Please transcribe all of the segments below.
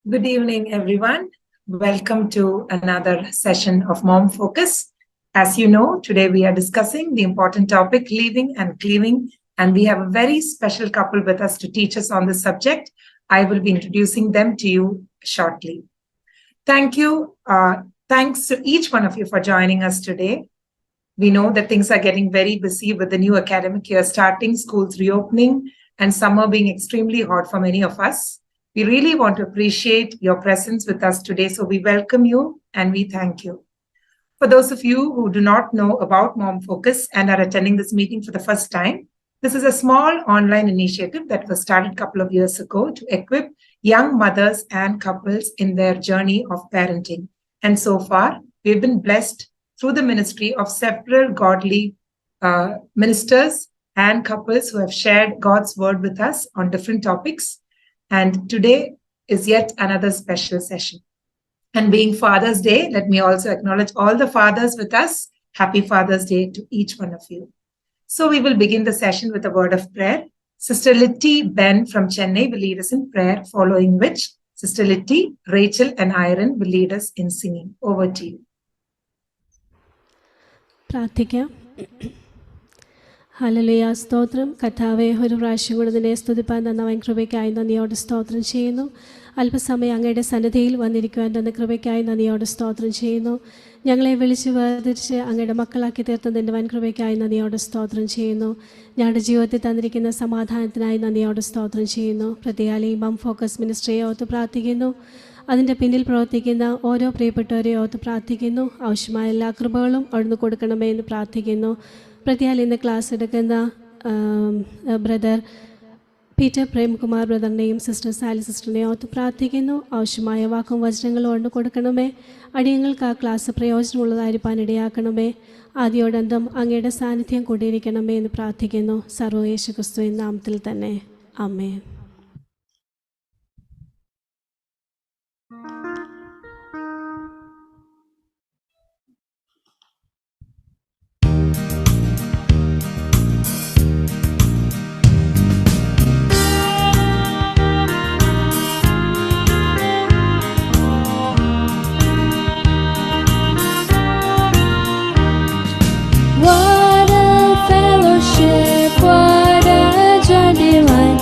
Good evening, everyone. Welcome to another session of Mom Focus. As you know, today we are discussing the important topic, leaving and cleaving, and we have a very special couple with us to teach us on this subject. I will be introducing them to you shortly. Thank you. Thanks to each one of you for joining us today. We know that things are getting very busy with the new academic year starting, schools reopening, and summer being extremely hot for many of us. We really want to appreciate your presence with us today, so we welcome you and we thank you. For those of you who do not know about Mom Focus and are attending this meeting for the first time, this is a small online initiative that was started a couple of years ago to equip young mothers and couples in their journey of parenting. And so far, we've been blessed through the ministry of several godly ministers and couples who have shared God's word with us on different topics. And today is yet another special session. And being Father's Day, let me also acknowledge all the fathers with us. Happy Father's Day to each one of you. So we will begin the session with a word of prayer. Sister Litty Ben from Chennai will lead us in prayer, following which Sister Litty, Rachel, and Irene will lead us in singing. Over to you. പ്രാർത്ഥിക്കാം. Hallelujah, സ്തോത്രം. കർത്താവേ, ഒരു പ്രാവശ്യം കൂടെ നിന്നെ സ്തുതിപ്പാൻ തന്ന വൻ കൃപയ്ക്കായി നന്ദിയോടെ സ്തോത്രം ചെയ്യുന്നു. അല്പസമയം അങ്ങയുടെ സന്നിധിയിൽ വന്നിരിക്കുവാൻ തന്ന കൃപയ്ക്കായി നന്ദിയോടെ സ്തോത്രം ചെയ്യുന്നു. ഞങ്ങളെ വിളിച്ച് വേർതിരിച്ച് അങ്ങയുടെ മക്കളാക്കി തീർത്തതിൻ്റെ വൻ കൃപയ്ക്കായി നന്ദിയോടെ സ്തോത്രം ചെയ്യുന്നു. ഞങ്ങളുടെ ജീവിതത്തിൽ തന്നിരിക്കുന്ന സമാധാനത്തിനായി നന്ദിയോടെ സ്തോത്രം ചെയ്യുന്നു. പ്രത്യേകാലി മം ഫോക്കസ് മിനിസ്ട്രിയെ ഓർത്ത് പ്രാർത്ഥിക്കുന്നു. അതിൻ്റെ പിന്നിൽ പ്രവർത്തിക്കുന്ന ഓരോ പ്രിയപ്പെട്ടവരെ ഓർത്ത് പ്രാർത്ഥിക്കുന്നു. ആവശ്യമായ എല്ലാ കൃപകളും അവിടുന്ന് കൊടുക്കണമേ എന്ന് പ്രാർത്ഥിക്കുന്നു. പ്രത്യേകം ഇന്ന് ക്ലാസ് എടുക്കുന്ന ബ്രദർ പീറ്റർ പ്രേംകുമാർ ബ്രദറിനെയും സിസ്റ്റർ സാലി സിസ്റ്ററിനെയും ഓർത്ത് പ്രാർത്ഥിക്കുന്നു. ആവശ്യമായ വാക്കും വചനങ്ങളും അവിടുന്ന് കൊടുക്കണമേ. അടിയങ്ങൾക്ക് ആ ക്ലാസ് പ്രയോജനമുള്ളതായിരിക്കാൻ ഇടയാക്കണമേ. ആദ്യോടന്തം അങ്ങയുടെ സാന്നിധ്യം കൂടിയിരിക്കണമേ എന്ന് പ്രാർത്ഥിക്കുന്നു. സർവ്വ യേശു ക്രിസ്തുവിൻ നാമത്തിൽ തന്നെ. ആമേൻ. What a fellowship, what a joy divine.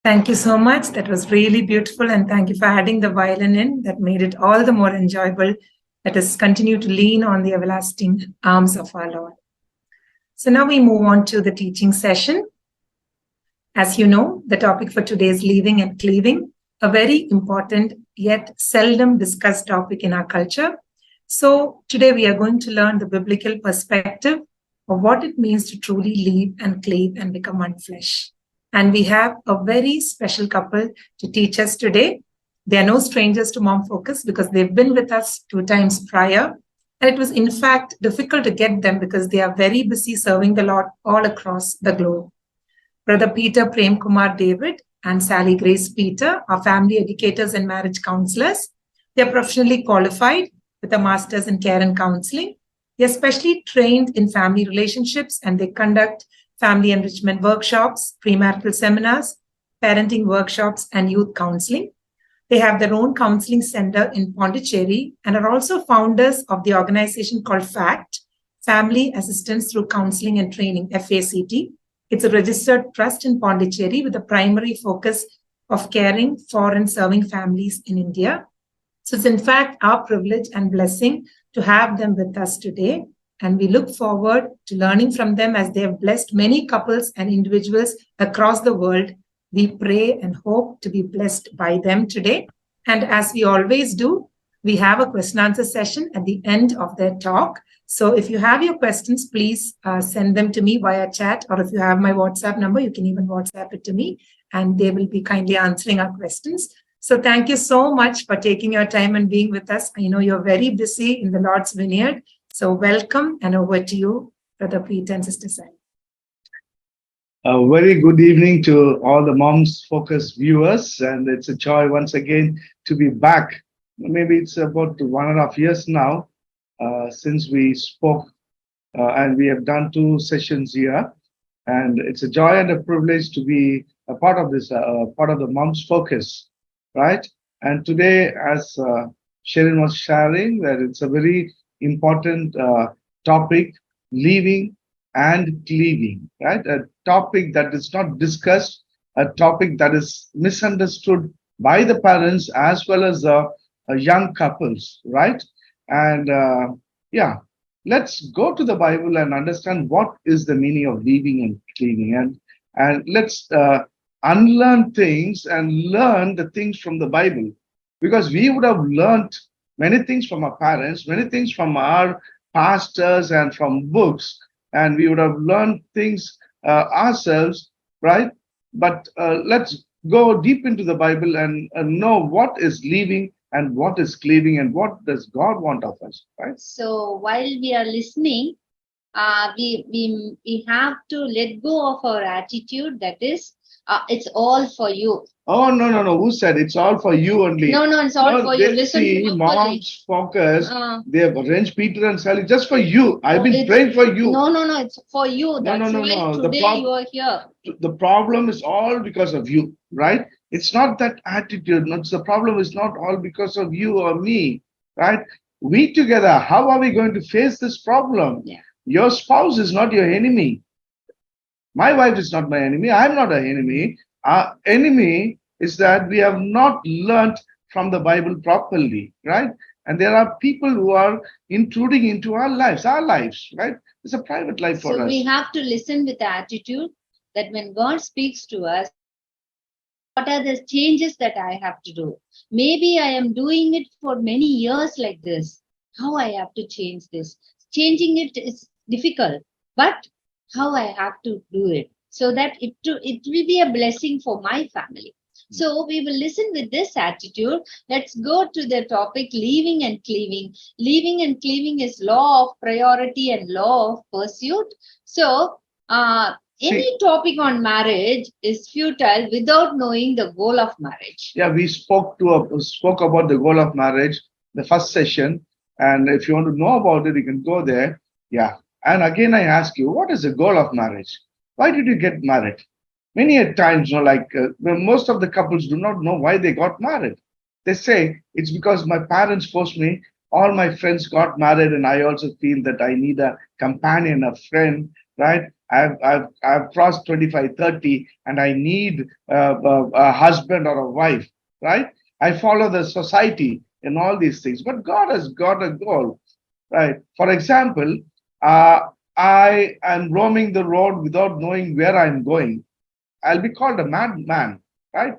Thank you so much. That was really beautiful. And thank you for adding the violin in. That made it all the more enjoyable. Let us continue to lean on the everlasting arms of our Lord. So now we move on to the teaching session. As you know, the topic for today is leaving and cleaving, a very important yet seldom discussed topic in our culture. So today we are going to learn the biblical perspective of what it means to truly leave and cleave and become one flesh. And we have a very special couple to teach us today. They are no strangers to Mom Focus because they've been with us 2 times prior. And it was, in fact, difficult to get them because they are very busy serving the Lord all across the globe. Brother Peter Premkumar David and Sally Grace Peter are family educators and marriage counselors. They are professionally qualified with a master's in care and counseling. They are specially trained in family relationships and they conduct family enrichment workshops, premarital seminars, parenting workshops, and youth counseling. They have their own counseling center in Pondicherry and are also founders of the organization called FACT, Family Assistance Through Counseling and Training, FACT. It's a registered trust in Pondicherry with a primary focus of caring for and serving families in India. So it's in fact our privilege and blessing to have them with us today. And we look forward to learning from them as they have blessed many couples and individuals across the world. We pray and hope to be blessed by them today. And as we always do, we have a question answer session at the end of their talk. So if you have your questions, please send them to me via chat, or if you have my WhatsApp number, you can even WhatsApp it to me and they will be kindly answering our questions. So thank you so much for taking your time and being with us. I know you're very busy in the Lord's Vineyard. So welcome, and over to you, Brother Peter and Sister Sally. A very good evening to all the Moms Focus viewers, and it's a joy once again to be back. Maybe it's about 1.5 years now since we spoke, and we have done 2 sessions here, and it's a joy and a privilege to be a part of this, part of the Moms Focus, right? And today, as Sharon was sharing, that it's a very important topic, leaving and cleaving, right? A topic that is not discussed, a topic that is misunderstood by the parents as well as young couples, right? And let's go to the Bible and understand what is the meaning of leaving and cleaving, and let's unlearn things and learn the things from the Bible, because we would have learned many things from our parents, many things from our pastors and from books, and we would have learned things ourselves, right? But let's go deep into the Bible and know what is leaving and what is cleaving and what does God want of us, right? So while we are listening, we have to let go of our attitude that is, it's all for you. Oh, no. Who said it's all for you only? No, it's all for you. Listen See, to Moms Focus, they have arranged Peter and Sally just for you. I've been praying for you. No, it's for you. That's why today you are here. The problem is all because of you, right? It's not that attitude. The problem is not all because of you or me, right? We together, how are we going to face this problem? Yeah. Your spouse is not your enemy. My wife is not my enemy. I'm not an enemy. Our enemy is that we have not learned from the Bible properly, right? And there are people who are intruding into our lives, right? It's a private life for us. So we have to listen with the attitude that when God speaks to us, what are the changes that I have to do? Maybe I am doing it for many years like this. How I have to change this? Changing it is difficult, but how I have to do it so that it will be a blessing for my family. So we will listen with this attitude. Let's go to the topic, leaving and cleaving. Leaving and cleaving is law of priority and law of pursuit. So any topic on marriage is futile without knowing the goal of marriage. Yeah, we spoke about the goal of marriage, the first session. And if you want to know about it, you can go there. Yeah. And again, I ask you, what is the goal of marriage? Why did you get married? Many a times, most of the couples do not know why they got married. They say, it's because my parents forced me. All my friends got married, and I also feel that I need a companion, a friend, right? I've crossed 25, 30, and I need a husband or a wife, right? I follow the society in all these things, but God has got a goal, right? For example, I am roaming the road without knowing where I'm going. I'll be called a madman, right?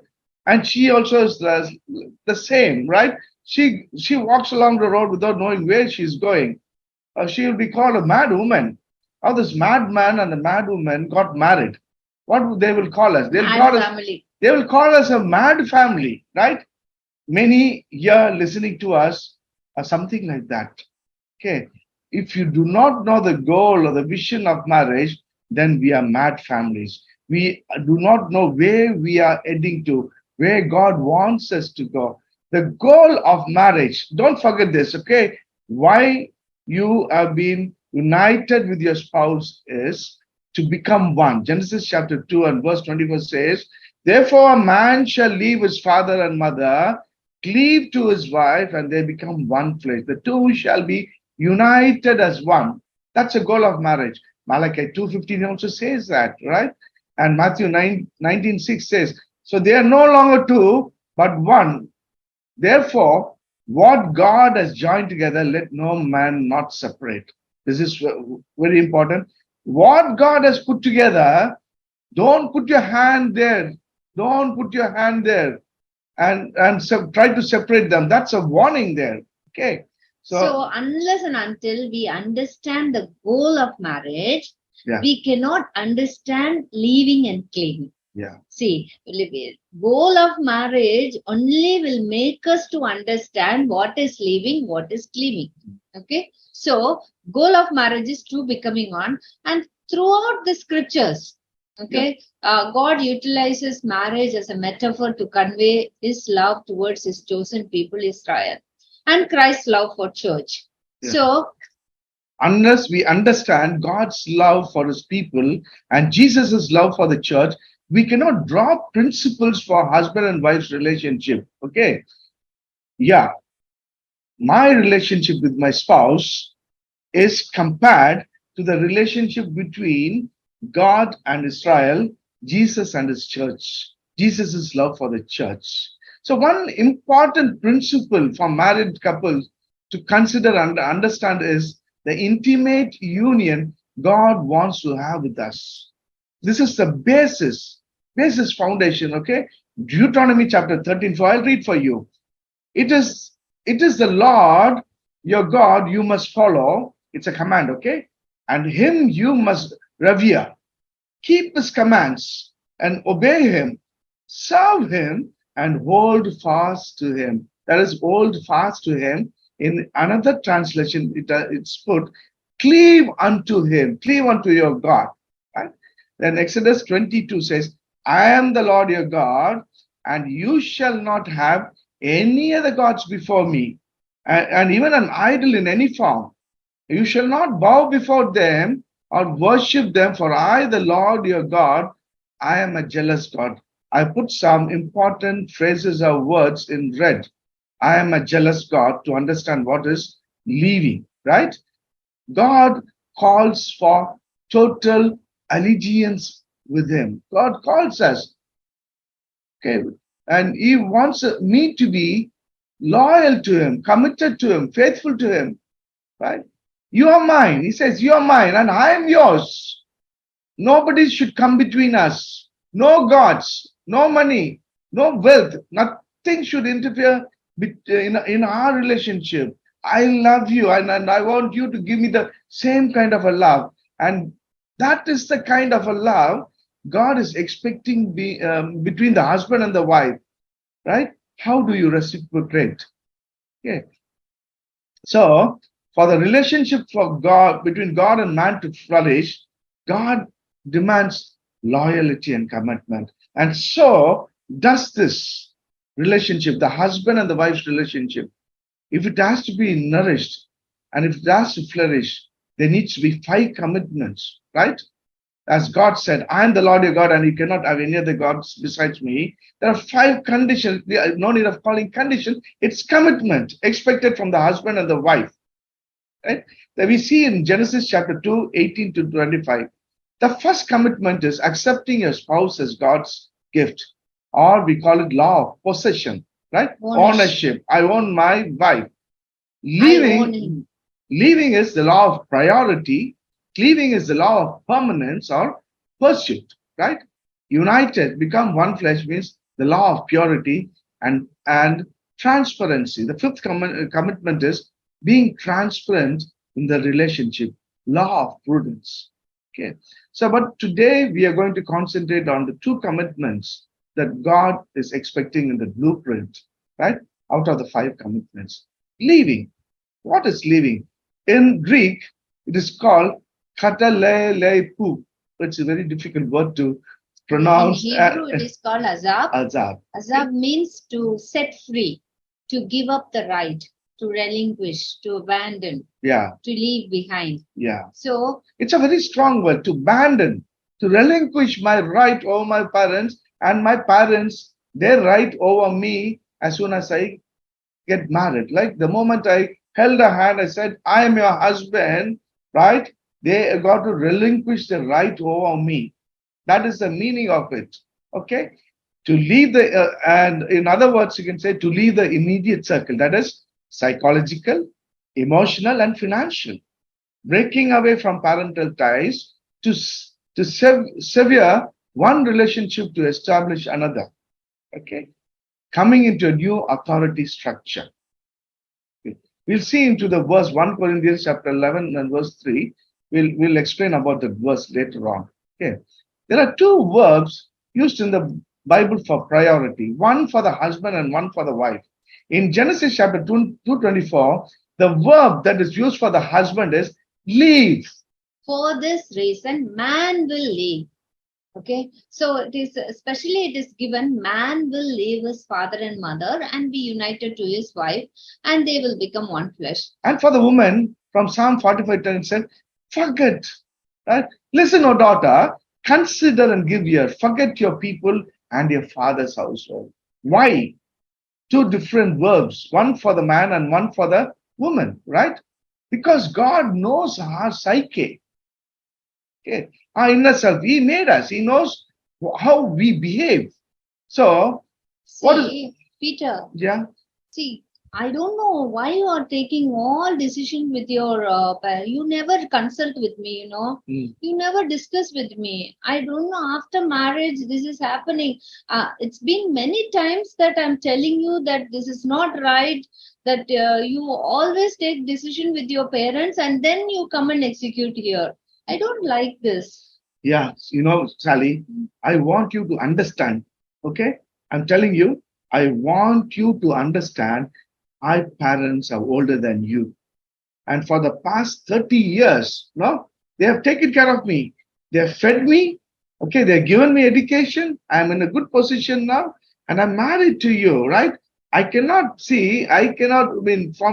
And she also is the same, right? She walks along the road without knowing where she's going. She will be called a mad woman. How this madman and the mad woman got married. What would they will call us? Mad family. They will call us a mad family, right? Many here listening to us are something like that. Okay. If you do not know the goal or the vision of marriage, then we are mad families. We do not know where we are heading to, where God wants us to go. The goal of marriage, don't forget this, okay? Why you have been united with your spouse is to become one. Genesis chapter 2 and verse 24 says, therefore a man shall leave his father and mother, cleave to his wife, and they become one flesh. The two shall be united as one. That's the goal of marriage. Malachi 2:15 also says that, right? And Matthew 19:6 says, so they are no longer two, but one. Therefore, what God has joined together, let no man not separate. This is very important. What God has put together, don't put your hand there. Don't put your hand there and try to separate them. That's a warning there. Okay. So unless and until we understand the goal of marriage, yeah, we cannot understand leaving and cleaving. Yeah. See, goal of marriage only will make us to understand what is leaving, what is cleaving. Okay. So goal of marriage is true becoming one, and throughout the scriptures, okay, God utilizes marriage as a metaphor to convey his love towards his chosen people, Israel, and Christ's love for church. Yeah. So unless we understand God's love for his people and Jesus's love for the church, we cannot draw principles for husband and wife's relationship. Okay. Yeah. My relationship with my spouse is compared to the relationship between God and Israel, Jesus and his church, Jesus' love for the church. So one important principle for married couples to consider and understand is the intimate union God wants to have with us. This is the basis foundation, okay? Deuteronomy chapter 13, I'll read for you. It is the Lord, your God, you must follow. It's a command, okay? And him you must revere. Keep his commands and obey him. Serve him and hold fast to him. That is, hold fast to him. In another translation, it's put, cleave unto him. Cleave unto your God. Right? Then Exodus 22 says, I am the Lord your God, and you shall not have any other gods before me, and even an idol in any form. You shall not bow before them or worship them, for I, the Lord your God, I am a jealous God. I put some important phrases or words in red. I am a jealous God to understand what is leaving, right? God calls for total allegiance with him. God calls us. Okay. And he wants me to be loyal to him, committed to him, faithful to him, right? You are mine. He says, you are mine and I am yours. Nobody should come between us. No gods, no money, no wealth. Nothing should interfere in our relationship. I love you and I want you to give me the same kind of a love. And that is the kind of a love God is expecting between the husband and the wife, right? How do you reciprocate? Okay. So, for the relationship between God and man to flourish, God demands loyalty and commitment. And so does this relationship, the husband and the wife's relationship. If it has to be nourished and if it has to flourish, there needs to be 5 commitments, right? As God said, I am the Lord your God and you cannot have any other gods besides me. There are 5 conditions. There is no need of calling conditions. It's commitment expected from the husband and the wife. Right? That we see in Genesis chapter 2, 18 to 25. The first commitment is accepting your spouse as God's gift, or we call it law of possession, right? Ownership. I own my wife. Leaving is the law of priority. Cleaving is the law of permanence or pursuit, right? United, become one flesh means the law of purity and transparency. The fifth commitment is being transparent in the relationship, law of prudence. Okay. So, but today we are going to concentrate on the two commitments that God is expecting in the blueprint, right? Out of the 5 commitments. Leaving. What is leaving? In Greek, it is called katalelepu. It's a very difficult word to pronounce. In Hebrew, it is called azab. Azab. Azab means to set free, to give up the right, to relinquish, to abandon, to leave behind. So it's a very strong word, to abandon, to relinquish my right over my parents and my parents, their right over me as soon as I get married. Like the moment I held her hand, I said, I am your husband, right? They got to relinquish the right over me. That is the meaning of it. Okay? To leave and in other words, you can say to leave the immediate circle. That is psychological, emotional, and financial. Breaking away from parental ties to sever one relationship to establish another. Okay? Coming into a new authority structure. Okay. We'll see into the verse 1 Corinthians chapter 11 and verse 3. We'll explain about the verse later on. Okay. There are 2 verbs used in the Bible for priority, one for the husband and one for the wife. In Genesis chapter 2:24, the verb that is used for the husband is leave. For this reason, man will leave. Okay, so it is given, man will leave his father and mother and be united to his wife, and they will become one flesh. And for the woman, from Psalm 45:10 it said, forget. Right? Listen, O daughter, consider and give ear. Forget your people and your father's household. Why? 2 different verbs, one for the man and one for the woman, right? Because God knows our psyche. Okay. Our inner self. He made us. He knows how we behave. So, Peter. Yeah. See, I don't know why you are taking all decisions with your you never consult with me, You never discuss with me. I don't know, after marriage this is happening. It's been many times that I'm telling you that this is not right, that you always take decision with your parents and then you come and execute here. I don't like this. Yeah, Sally, I want you to understand. Okay? I'm telling you, I want you to understand my parents are older than you. And for the past 30 years, they have taken care of me. They have fed me. Okay, they have given me education. I'm in a good position now. And I'm married to you, right? For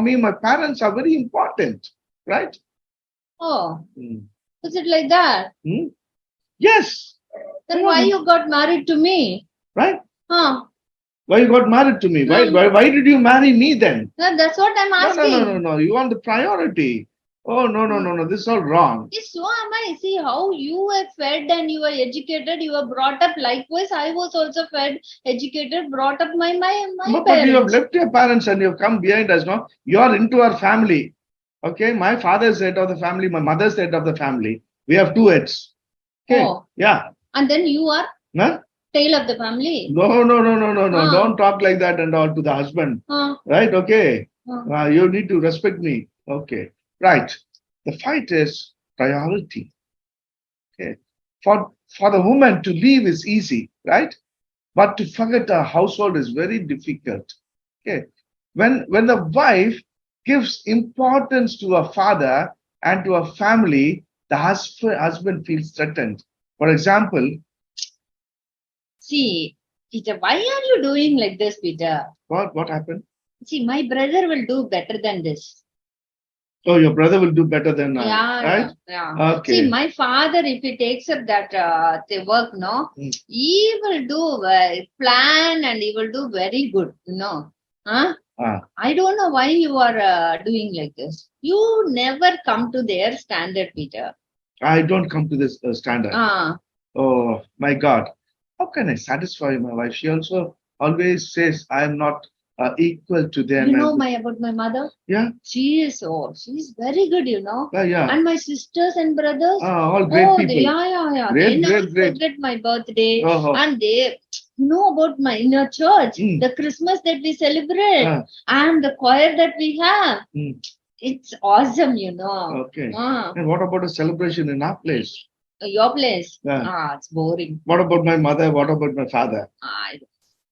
me, my parents are very important, right? Oh, is it like that? Yes. Then why you got married to me? Right? Why you got married to me? Why did you marry me then? No, that's what I'm asking. No. You want the priority. Oh, no. This is all wrong. Yes, so am I. See how you were fed and you were educated, you were brought up. Likewise, I was also fed, educated, brought up my parents. But you have left your parents and you have come behind us now. You are into our family. Okay, my father is head of the family, my mother is head of the family. We have 2 heads. Okay. Oh. Yeah. And then you are tail of the family. No. Don't talk like that and all to the husband. Right? Okay. You need to respect me. Okay. Right. The fight is priority. Okay. For the woman to leave is easy, right? But to forget a household is very difficult. Okay. When the wife gives importance to a father and to a family, the husband feels threatened. For example, see, Peter, why are you doing like this, Peter? What happened? See, my brother will do better than this. Oh, your brother will do better than I, right? Yeah. Okay. See, my father, if he takes up that the work, he will do plan and he will do very good, I don't know why you are doing like this. You never come to their standard, Peter. I don't come to this standard. Oh my God, how can I satisfy my wife? She also always says I am not equal to them. You know about my mother? Yeah. She's very good, Yeah. And my sisters and brothers, all great people. Yeah. Great, They never great. forget my birthday. Oh. And they know about my inner church, Mm. the Christmas that we celebrate, and the choir that we have. It's awesome, Okay. And what about a celebration in our place? Your place? Yeah. It's boring. What about my mother? What about my father?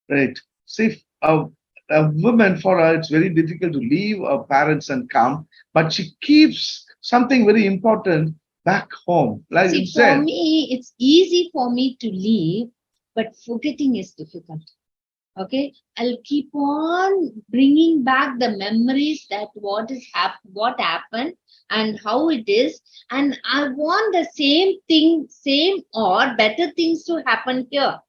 Right. See, a woman, for her, it's very difficult to leave her parents and come, but she keeps something very important back home. Like you said, for me, it's easy for me to leave, but forgetting is difficult. Okay, I'll keep on bringing back the memories that what happened and how it is, and I want the same or better things to happen here.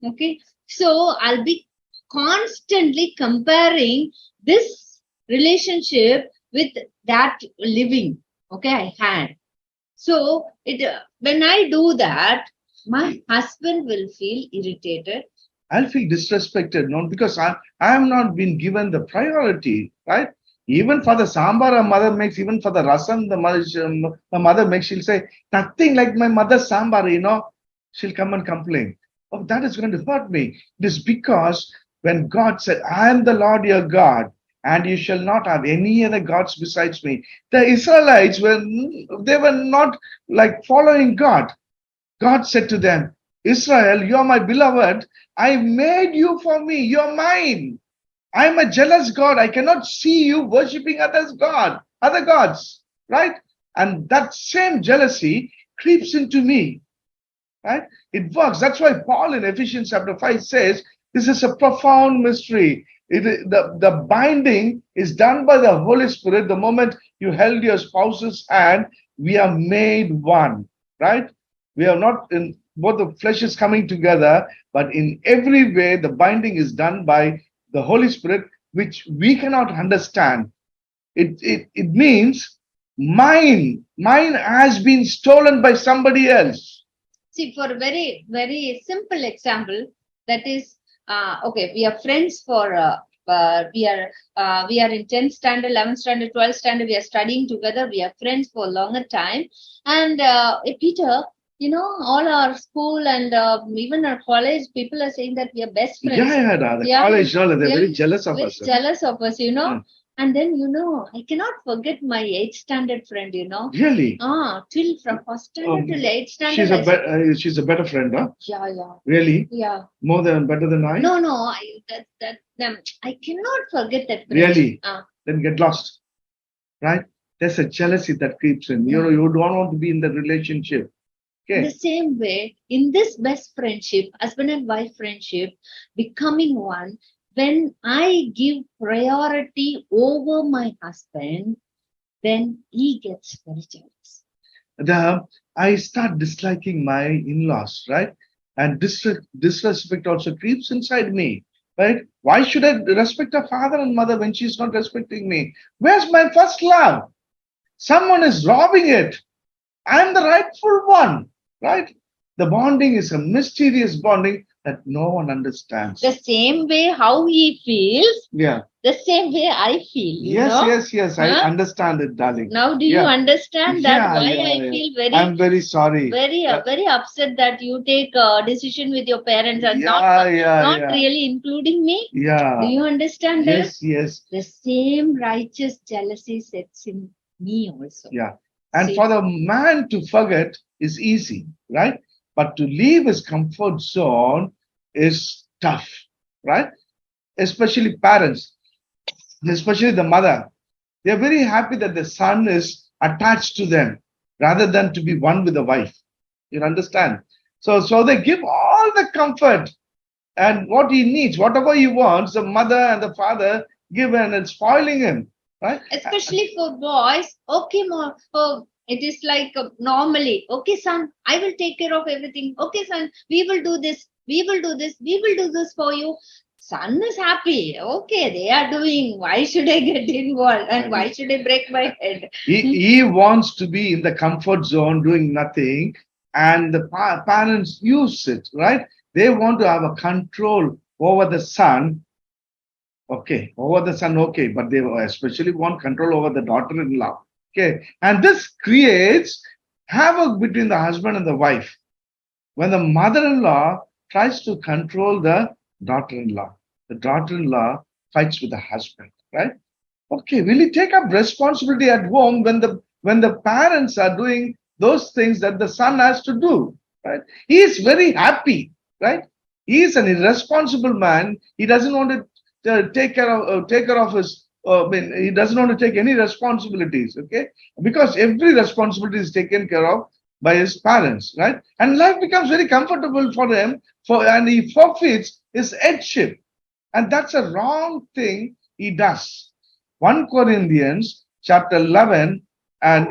Okay, so I'll be constantly comparing this relationship with that living. Okay, I had. So when I do that, my husband will feel irritated. I'll feel disrespected, not because I have not been given the priority, right? Even for the sambar a mother makes, even for the rasam the mother makes, she'll say, nothing like my mother's sambar, she'll come and complain. Oh, that is going to hurt me. It is because when God said, I am the Lord your God, and you shall not have any other gods besides me. The Israelites were not like following God. God said to them, Israel, you are my beloved. I made you for me. You're mine. I am a jealous God. I cannot see you worshipping other gods, right? And that same jealousy creeps into me, right? It works. That's why Paul in Ephesians chapter 5 says, this is a profound mystery. The binding is done by the Holy Spirit. The moment you held your spouse's hand, we are made one, right? We are not in both the flesh is coming together, but in every way, the binding is done by the Holy Spirit, which we cannot understand. It means mine has been stolen by somebody else. See, for a very, very simple example, that is, okay, we are friends for, we are in 10th standard, 11th standard, 12th standard, we are studying together, we are friends for a longer time. And Peter, all our school and even our college, people are saying that we are best friends. College, they're very jealous of us. Jealous of us, And then, I cannot forget my 8th standard friend, Really? Till from 1st standard till 8th standard. She's a better friend, huh? Yeah. Really? Yeah. Better than I? No. I cannot forget that friend. Really? Then get lost, right? There's a jealousy that creeps in. You don't want to be in the relationship. Okay. In the same way, in this best friendship, husband and wife friendship, becoming one, when I give priority over my husband, then he gets very jealous. I start disliking my in-laws, right? And disrespect also creeps inside me, right? Why should I respect a father and mother when she's not respecting me? Where's my first love? Someone is robbing it. I'm the rightful one. Right? The bonding is a mysterious bonding that no one understands. The same way how he feels, the same way I feel. Yes. I understand it, darling. Now, do you understand that why I feel very... I'm very sorry. Very upset that you take a decision with your parents and not really including me? Yeah. Do you understand that? Yes. The same righteous jealousy sets in me also. Yeah. And for the man to forget is easy, right? But to leave his comfort zone is tough, right? Especially parents, especially the mother. They're very happy that the son is attached to them rather than to be one with the wife. You understand? So they give all the comfort and what he needs, whatever he wants, the mother and the father give and it's spoiling him. Right? Especially for boys, okay, mom, it is like normally, okay, son, I will take care of everything. Okay, son, we will do this, we will do this for you. son is happy. Okay, they are doing. Why should I get involved? And why should I break my head? He wants to be in the comfort zone doing nothing, and the parents use it, right? They want to have a control over the son. Okay, over the son, okay, but they especially want control over the daughter-in-law. Okay, and this creates havoc between the husband and the wife. When the mother-in-law tries to control the daughter-in-law fights with the husband, right? Okay, will you take up responsibility at home when the parents are doing those things that the son has to do, right? He is very happy, right? He is an irresponsible man. He doesn't want to take care of his. He doesn't want to take any responsibilities, okay? Because every responsibility is taken care of by his parents, right? And life becomes very comfortable for him, and he forfeits his headship, and that's a wrong thing he does. 1 Corinthians chapter 11 and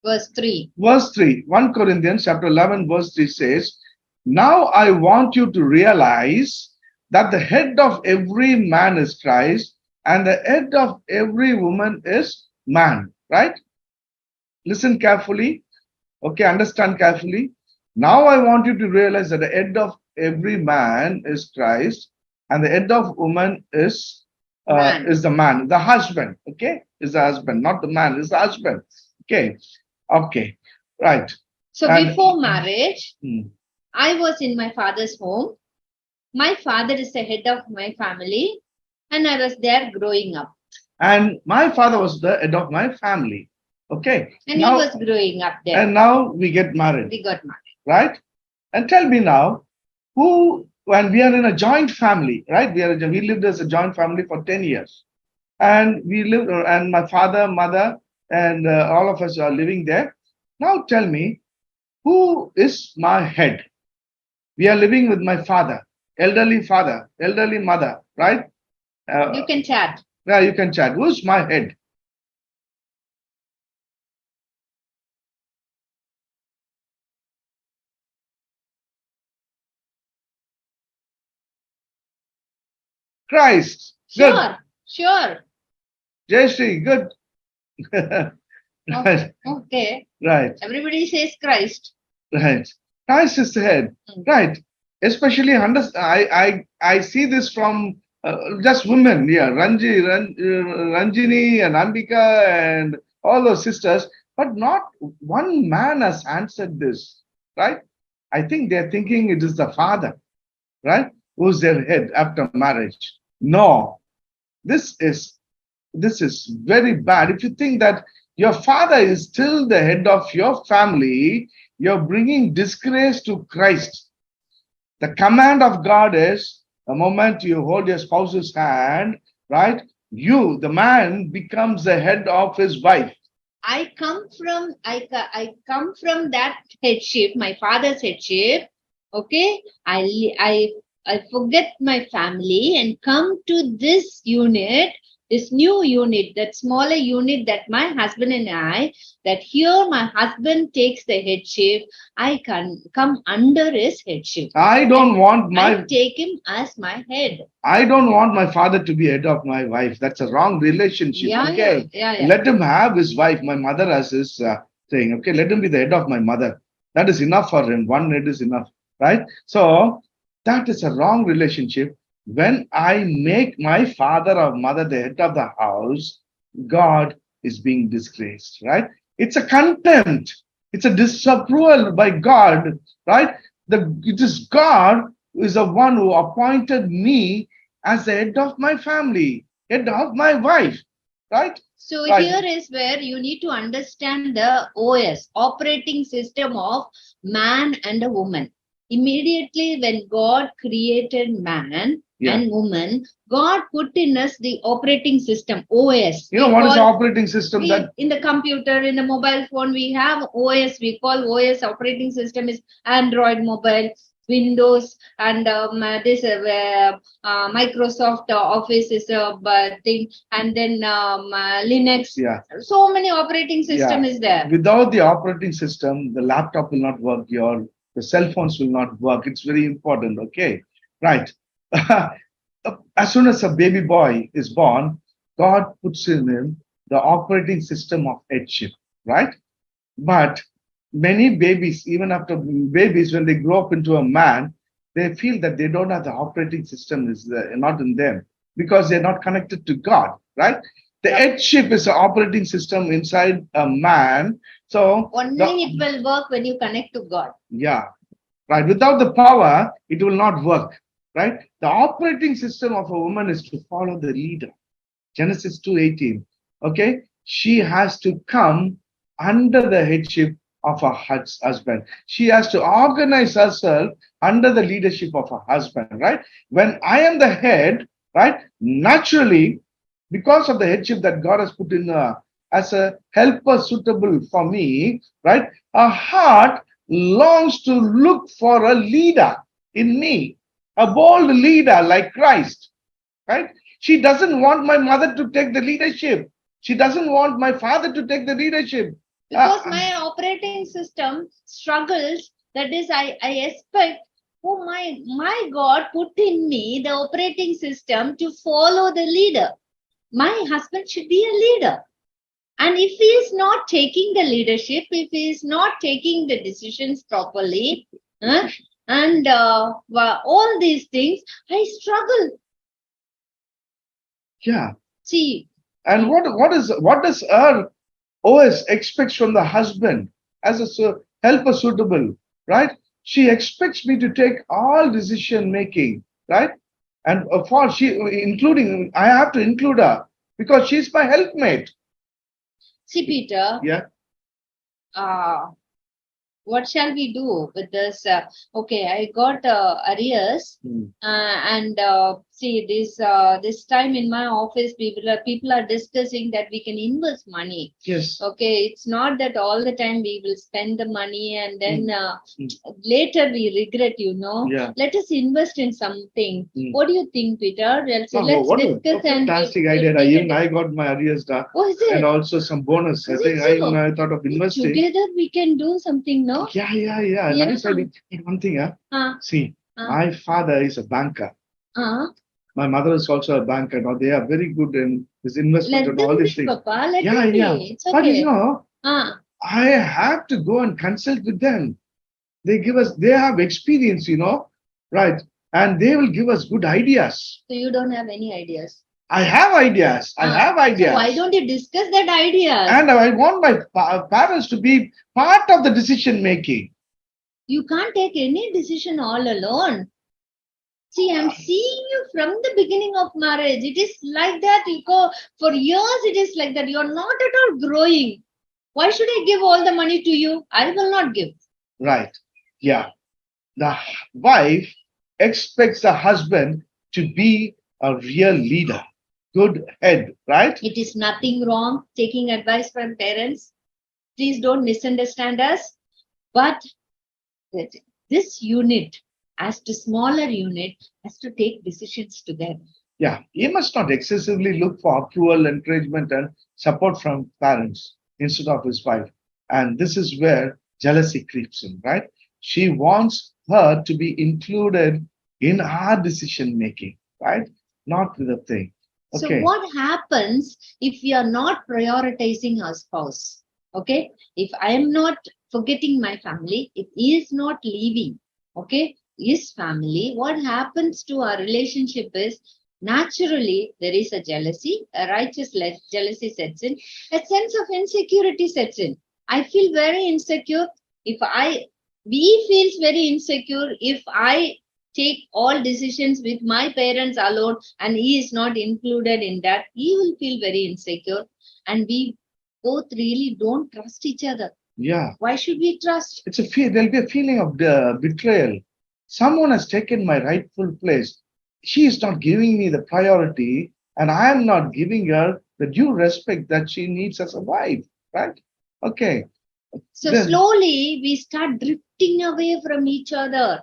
Verse 3. verse 3. 1 Corinthians chapter 11 verse 3 says, "Now I want you to realize that the head of every man is Christ, and the head of every woman is man." Right? Listen carefully. Okay, understand carefully. Now I want you to realize that the head of every man is Christ, and the head of woman is the man, the husband. Okay, is the husband, not the man, is the husband. Okay, right. So And- before marriage, Hmm. I was in my father's home. My father is the head of my family, and I was there growing up. And my father was the head of my family. Okay. And Now- he was growing up there. And now we get married, We got married. right? And tell me now, when we are in a joint family, right? We lived as a joint family for 10 years. And and my father, mother, and all of us are living there. Now tell me, who is my head? We are living with my father, elderly mother, right? You can chat. Yeah, you can chat. Who's my head? Christ. Good. Sure. Jayashree, good. Right, Okay. right, Everybody says Christ. right. Christ is the head. Right. Especially, I see this from just women. Yeah, Ranjini and Ambika and all those sisters. But not one man has answered this. Right. I think they're thinking it is the father. Right. Who's their head after marriage. No. This is very bad. If you think that your father is still the head of your family, you're bringing disgrace to Christ. The command of God is the moment you hold your spouse's hand, right? You, the man, becomes the head of his wife. I come from that headship, my father's headship. Okay, I forget my family and come to this unit, this new unit, that smaller unit that my husband and I, that here my husband takes the headship. I can come under his headship. I take him as my head. I don't want my father to be head of my wife. That's a wrong relationship. Yeah. Let him have his wife. My mother has his thing. Okay, let him be the head of my mother. That is enough for him. One head is enough, right? So that is a wrong relationship. When I make my father or mother the head of the house, God is being disgraced, right? It's a contempt. It's a disapproval by God, right? It is God who is the one who appointed me as the head of my family, head of my wife, right? So Right. here is where you need to understand the OS, operating system of man and a woman. Immediately when God created man and woman, God put in us the operating system, OS. You know what is the operating system that In the computer, in the mobile phone, we have OS. We call OS, operating system is Android mobile, Windows, and this Microsoft Office is a thing, and then Linux. Yeah. So many operating system is there. Without the operating system, the laptop will not work. The cell phones will not work. It's very important. Okay, right. as soon as a baby boy is born, God puts in him the operating system of headship, right? But many babies, even after babies, when they grow up into a man, they feel that they don't have the operating system is not in them because they're not connected to God, right? The headship is an operating system inside a man. So Only it will work when you connect to God. yeah, right. Without the power, it will not work, right? The operating system of a woman is to follow the leader. Genesis 2:18. Okay, she has to come under the headship of her husband. She has to organize herself under the leadership of her husband, right? When I am the head, right, naturally, because of the headship that God has put in as a helper suitable for me, right, a heart longs to look for a leader in me, a bold leader like Christ, right? She doesn't want my mother to take the leadership. She doesn't want my father to take the leadership. Because my operating system struggles, that is, I expect, oh my God put in me the operating system to follow the leader. My husband should be a leader. And if he is not taking the leadership, if he is not taking the decisions properly, and all these things, I struggle. Yeah. See. And what does her OS expects from the husband as a helper suitable, right? She expects me to take all decision making, right? And for including, I have to include her because she's my helpmate. See, Peter. Yeah. What shall we do with this? Okay, I got arrears, and see this time in my office, people are discussing that we can invest money. Yes. Okay, it's not that all the time we will spend the money and then later we regret. Yeah. Let us invest in something. What do you think, Peter? Let's discuss. Fantastic idea. Even I got my arrears done. Oh, is it? And also some bonus. I think I thought of investing. Together we can do something, no? Yeah. Nice idea. One thing, see, my father is a banker. My mother is also a banker. Now they are very good in this investment and all these things. Papa, let them be. It's okay. But I have to go and consult with them. They have experience, right? And they will give us good ideas. So you don't have any ideas? I have ideas. I have ideas. So why don't you discuss that idea? And I want my parents to be part of the decision making. You can't take any decision all alone. See, I'm seeing you from the beginning of marriage. It is like that. You go for years. It is like that. You are not at all growing. Why should I give all the money to you? I will not give. Right. Yeah. The wife expects the husband to be a real leader. Good head, right? It is nothing wrong taking advice from parents. Please don't misunderstand us. But this unit, as to smaller unit, has to take decisions together. Yeah, he must not excessively look for approval, encouragement, and support from parents instead of his wife. And this is where jealousy creeps in, right? She wants her to be included in her decision making, right? Not the thing. Okay. So what happens if we are not prioritizing our spouse? Okay, if I am not forgetting my family, if he is not leaving, okay, his family, what happens to our relationship is naturally there is a jealousy, a righteous jealousy sets in, a sense of insecurity sets in. I feel very insecure we feels very insecure if I take all decisions with my parents alone and he is not included in that. He will feel very insecure and we both really don't trust each other. Yeah. Why should we trust? It's there'll be a feeling of betrayal. Someone has taken my rightful place. She is not giving me the priority and I am not giving her the due respect that she needs as a wife, right? Okay. So slowly we start drifting away from each other.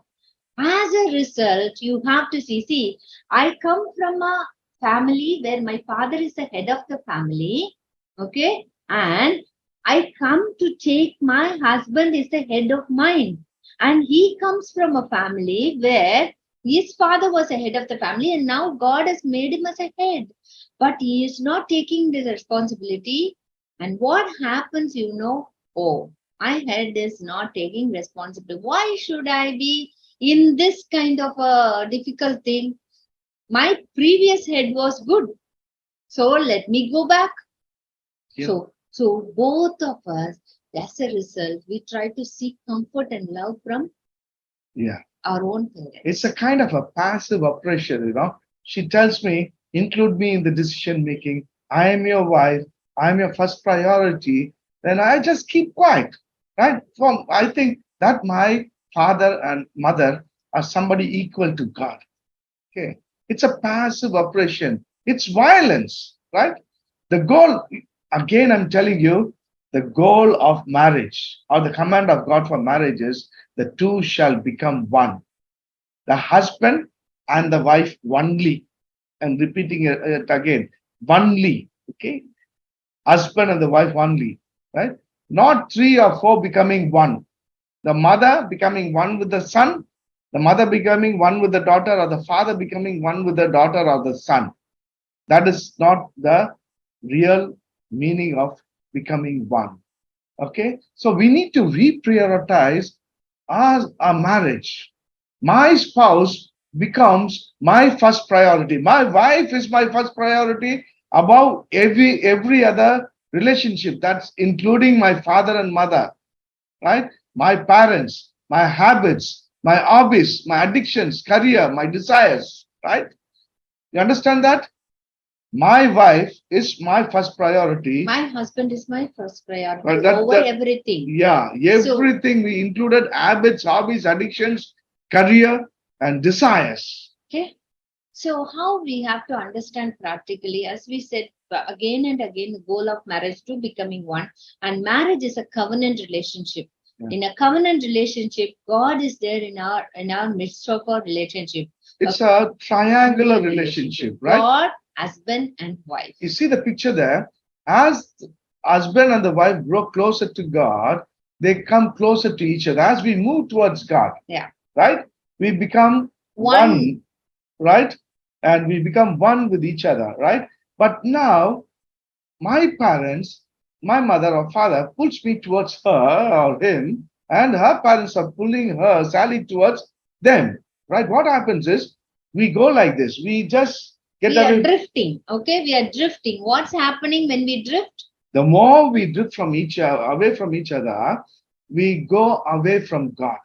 As a result, you have to see, I come from a family where my father is the head of the family, okay? And I come to take my husband is the head of mine. And he comes from a family where His father was a head of the family, and now God has made him as a head. But he is not taking this responsibility. And what happens, oh, my head is not taking responsibility. Why should I be in this kind of a difficult thing? My previous head was good. So let me go back. Yeah. So both of us, as a result, we try to seek comfort and love from Yeah. our own parents. It's a kind of a passive oppression, She tells me, include me in the decision making. I am your wife. I'm your first priority. Then I just keep quiet, right? I think that my father and mother are somebody equal to God. Okay. It's a passive oppression. It's violence, right? The goal, again, I'm telling you, the goal of marriage or the command of God for marriage is the two shall become one. The husband and the wife onely. And repeating it again, only. Okay. Husband and the wife only, right? Not 3 or 4 becoming one. The mother becoming one with the son, the mother becoming one with the daughter, or the father becoming one with the daughter or the son. That is not the real meaning of becoming one. Okay, so we need to reprioritize our marriage. My spouse becomes my first priority. My wife is my first priority above every other relationship. That's including my father and mother, right? My parents, my habits, my hobbies, my addictions, career, my desires, right? You understand that? My wife is my first priority. My husband is my first priority Well, over everything. Yeah, everything we included habits, hobbies, addictions, career, and desires. Okay. So how we have to understand practically, as we said again and again, the goal of marriage to becoming one. And marriage is a covenant relationship. Yeah. In a covenant relationship, God is there in our midst of our relationship. It's a triangular relationship, right? God, husband, and wife. You see the picture there? As the husband and the wife grow closer to God, they come closer to each other. As we move towards God, Yeah. right? We become one, right? And we become one with each other, right? But now, my parents, my mother or father pulls me towards her or him, and her parents are pulling her, Sally, towards them, right? What happens is we go like this. We just get We are away. drifting. Okay, we are drifting. What's happening when we drift? The more we drift from away from each other, we go away from God,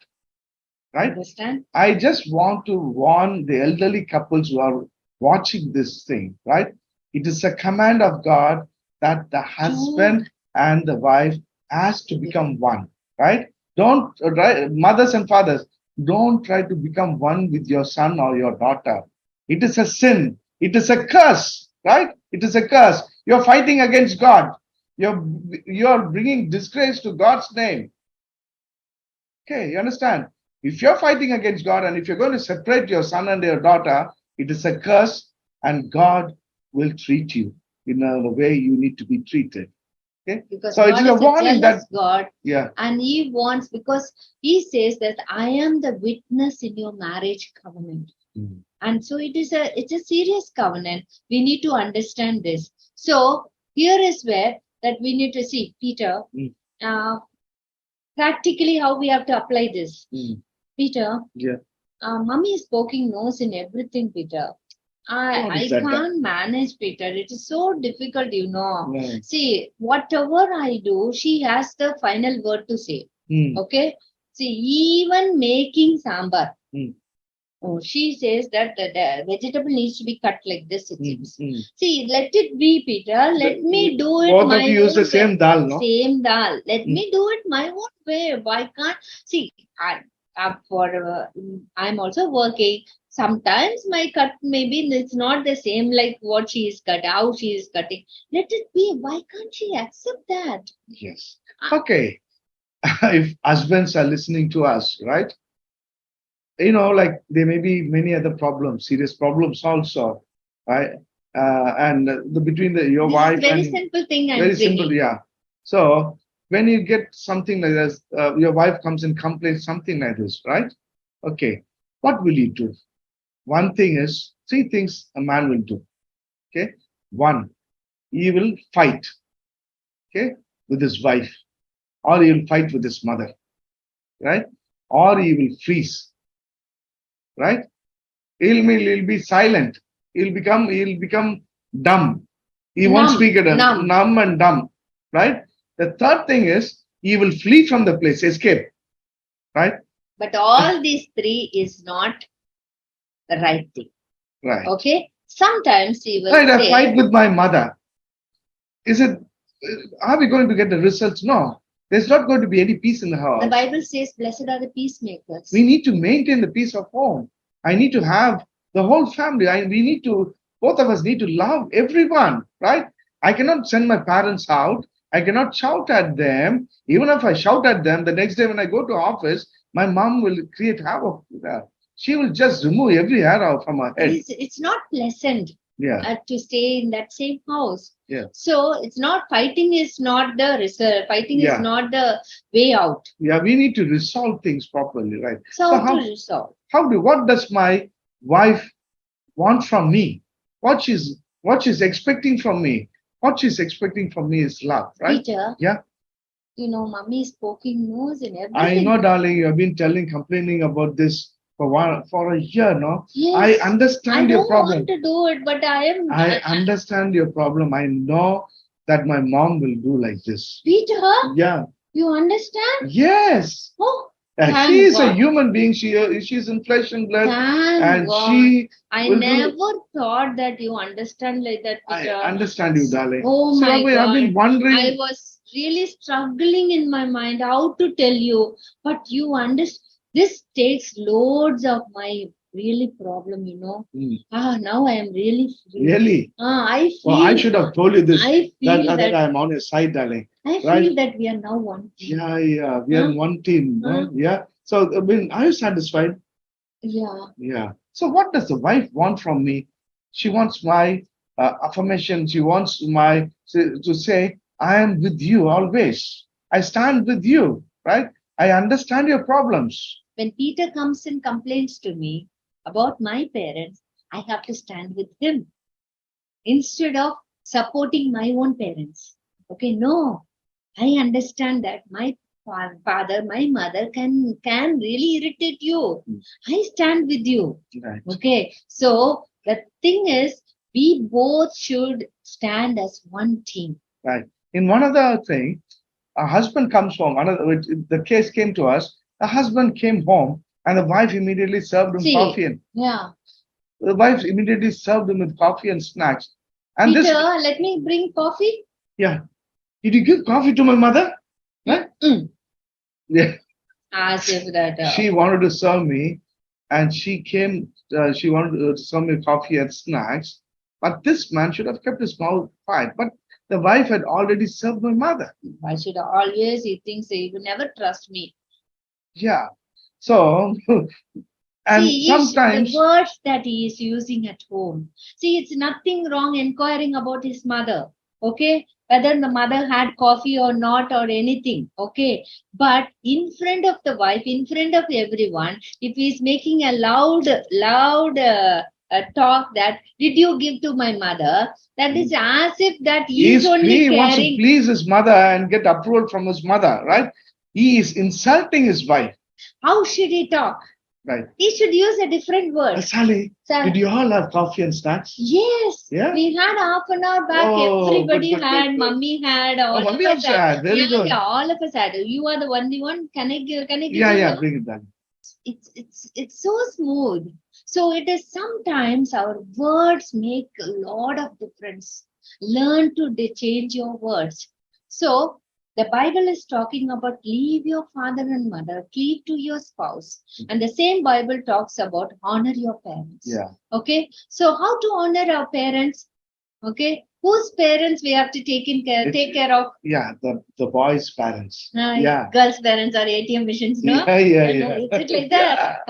right? Understand? I just want to warn the elderly couples who are watching this thing, right? It is a command of God that the husband and the wife has to become one, right? Don't, right, mothers and fathers, don't try to become one with your son or your daughter. It is a sin. It is a curse, right? It is a curse. You're fighting against God. You're bringing disgrace to God's name. Okay, you understand? If you're fighting against God and if you're going to separate your son and your daughter, it is a curse, and God will treat you in a way you need to be treated. Okay? Because So God it is a warning that God, yeah, and He wants, because He says that I am the witness in your marriage covenant. Mm. And so it's a serious covenant. We need to understand this. So here is where that we need to see, Peter, practically how we have to apply this. Peter, yeah. Mommy is poking nose in everything, Peter. I can't manage, Peter. It is so difficult, Yeah. See, whatever I do, she has the final word to say. Okay? See, even making sambar. Oh, she says that the vegetable needs to be cut like this, it seems. See, let it be, Peter. Let me do it both my of you use the same dal, no? Same dal. Let me do it my own way. Why can't? See, I'm also working. Sometimes my cut, maybe it's not the same like what she is cut, how she is cutting. Let it be. Why can't she accept that? Yes. Okay. If husbands are listening to us, right? Like there may be many other problems, serious problems also, right? And between your This wife is very and simple thing. very simple, yeah. So when you get something like this, your wife comes and complains something like this, right? Okay, what will you do? one thing is, three things a man will do. Okay. One, he will fight, okay, with his wife, or he will fight with his mother, right? Or he will freeze, right? He'll be silent. He'll become dumb. He won't Numb, speak at all. numb. Numb and dumb, right? The third thing is he will flee from the place, escape, right? But all these three is not the right thing. Right. Okay? Sometimes he will Right, I say, fight with my mother. Are we going to get the results? No. There's not going to be any peace in the house. the Bible says, blessed are the peacemakers. We need to maintain the peace of home. I need to have the whole family. Both of us need to love everyone, right? I cannot send my parents out. I cannot shout at them. Even if I shout at them, the next day when I go to office, my mom will create havoc with her. She will just remove every hair out from her head. It's not pleasant Yeah. to stay in that same house. Yeah. So it's not, fighting is not the result. Fighting Yeah. is not the way out. Yeah, we need to resolve things properly, right? So how how- to resolve? What does my wife want from me? What she's expecting from me? What she's expecting from me is love, right? Peter, Yeah. you know, mommy is poking nose and everything. I know, darling, you have been complaining about this for a year, no? Yes. I understand I your don't problem. want to do it, but I understand your problem. I know that my mom will do like this. Peter, Yeah. you understand? Yes. Oh, And thank she is a God. human being. She's in flesh and blood. Thank And God. I will do- never thought that you understand like that, I Peter. understand you, darling. Oh So my I've been God. wondering. I was really struggling in my mind how to tell you, but you understand. This takes loads of my really problem, you know. Now I am really free. Really? I feel. Well, I should have told you this. I feel that I'm on your side, darling. I feel right? that we are now one team. Yeah. We are in one team. Huh? Yeah. So, are you satisfied? Yeah. Yeah. So, what does the wife want from me? She wants my affirmation. She wants to say, I am with you always. I stand with you, right? I understand your problems. When Peter comes and complains to me about my parents, I have to stand with him instead of supporting my own parents. Okay, no, I understand that my father, my mother can really irritate you. I stand with you. Right. Okay, so the thing is, we both should stand as one team. Right. In one other thing, a husband comes home. The case came to us. The husband came home and the wife immediately served him coffee. The wife immediately served him with coffee and snacks. And Peter, let me bring coffee. Yeah. Did you give coffee to my mother? Huh? Yeah. As if that. She wanted to serve me and she wanted to serve me coffee and snacks. But this man should have kept his mouth quiet. But the wife had already served my mother. Why should he thinks he will never trust me? Yeah. So, and sometimes the words that he is using at home. See, it's nothing wrong inquiring about his mother. Okay. Whether the mother had coffee or not or anything. Okay. But in front of the wife, in front of everyone, if he is making a loud talk that, did you give to my mother? That is as if that he is only he caring. wants to please his mother and get approval from his mother, right? He is insulting his wife. How should he talk? Right. He should use a different word. Sally, Sally. did you all have coffee and snacks? Yes. Yeah? We had half an hour back. Everybody good. Mummy had. All Mummy of us also had. Very good. Yeah, all of us had. You are the only one. Can I give Yeah, bring it back. It's so smooth. So it is sometimes our words make a lot of difference. Learn to change your words. So the Bible is talking about leave your father and mother, cleave to your spouse. And the same Bible talks about honor your parents. Yeah. Okay. So how to honor our parents? Okay. Whose parents we have to take care of? Yeah, the boys' parents. Girls' parents are ATM machines, no? Yeah. Is it like that?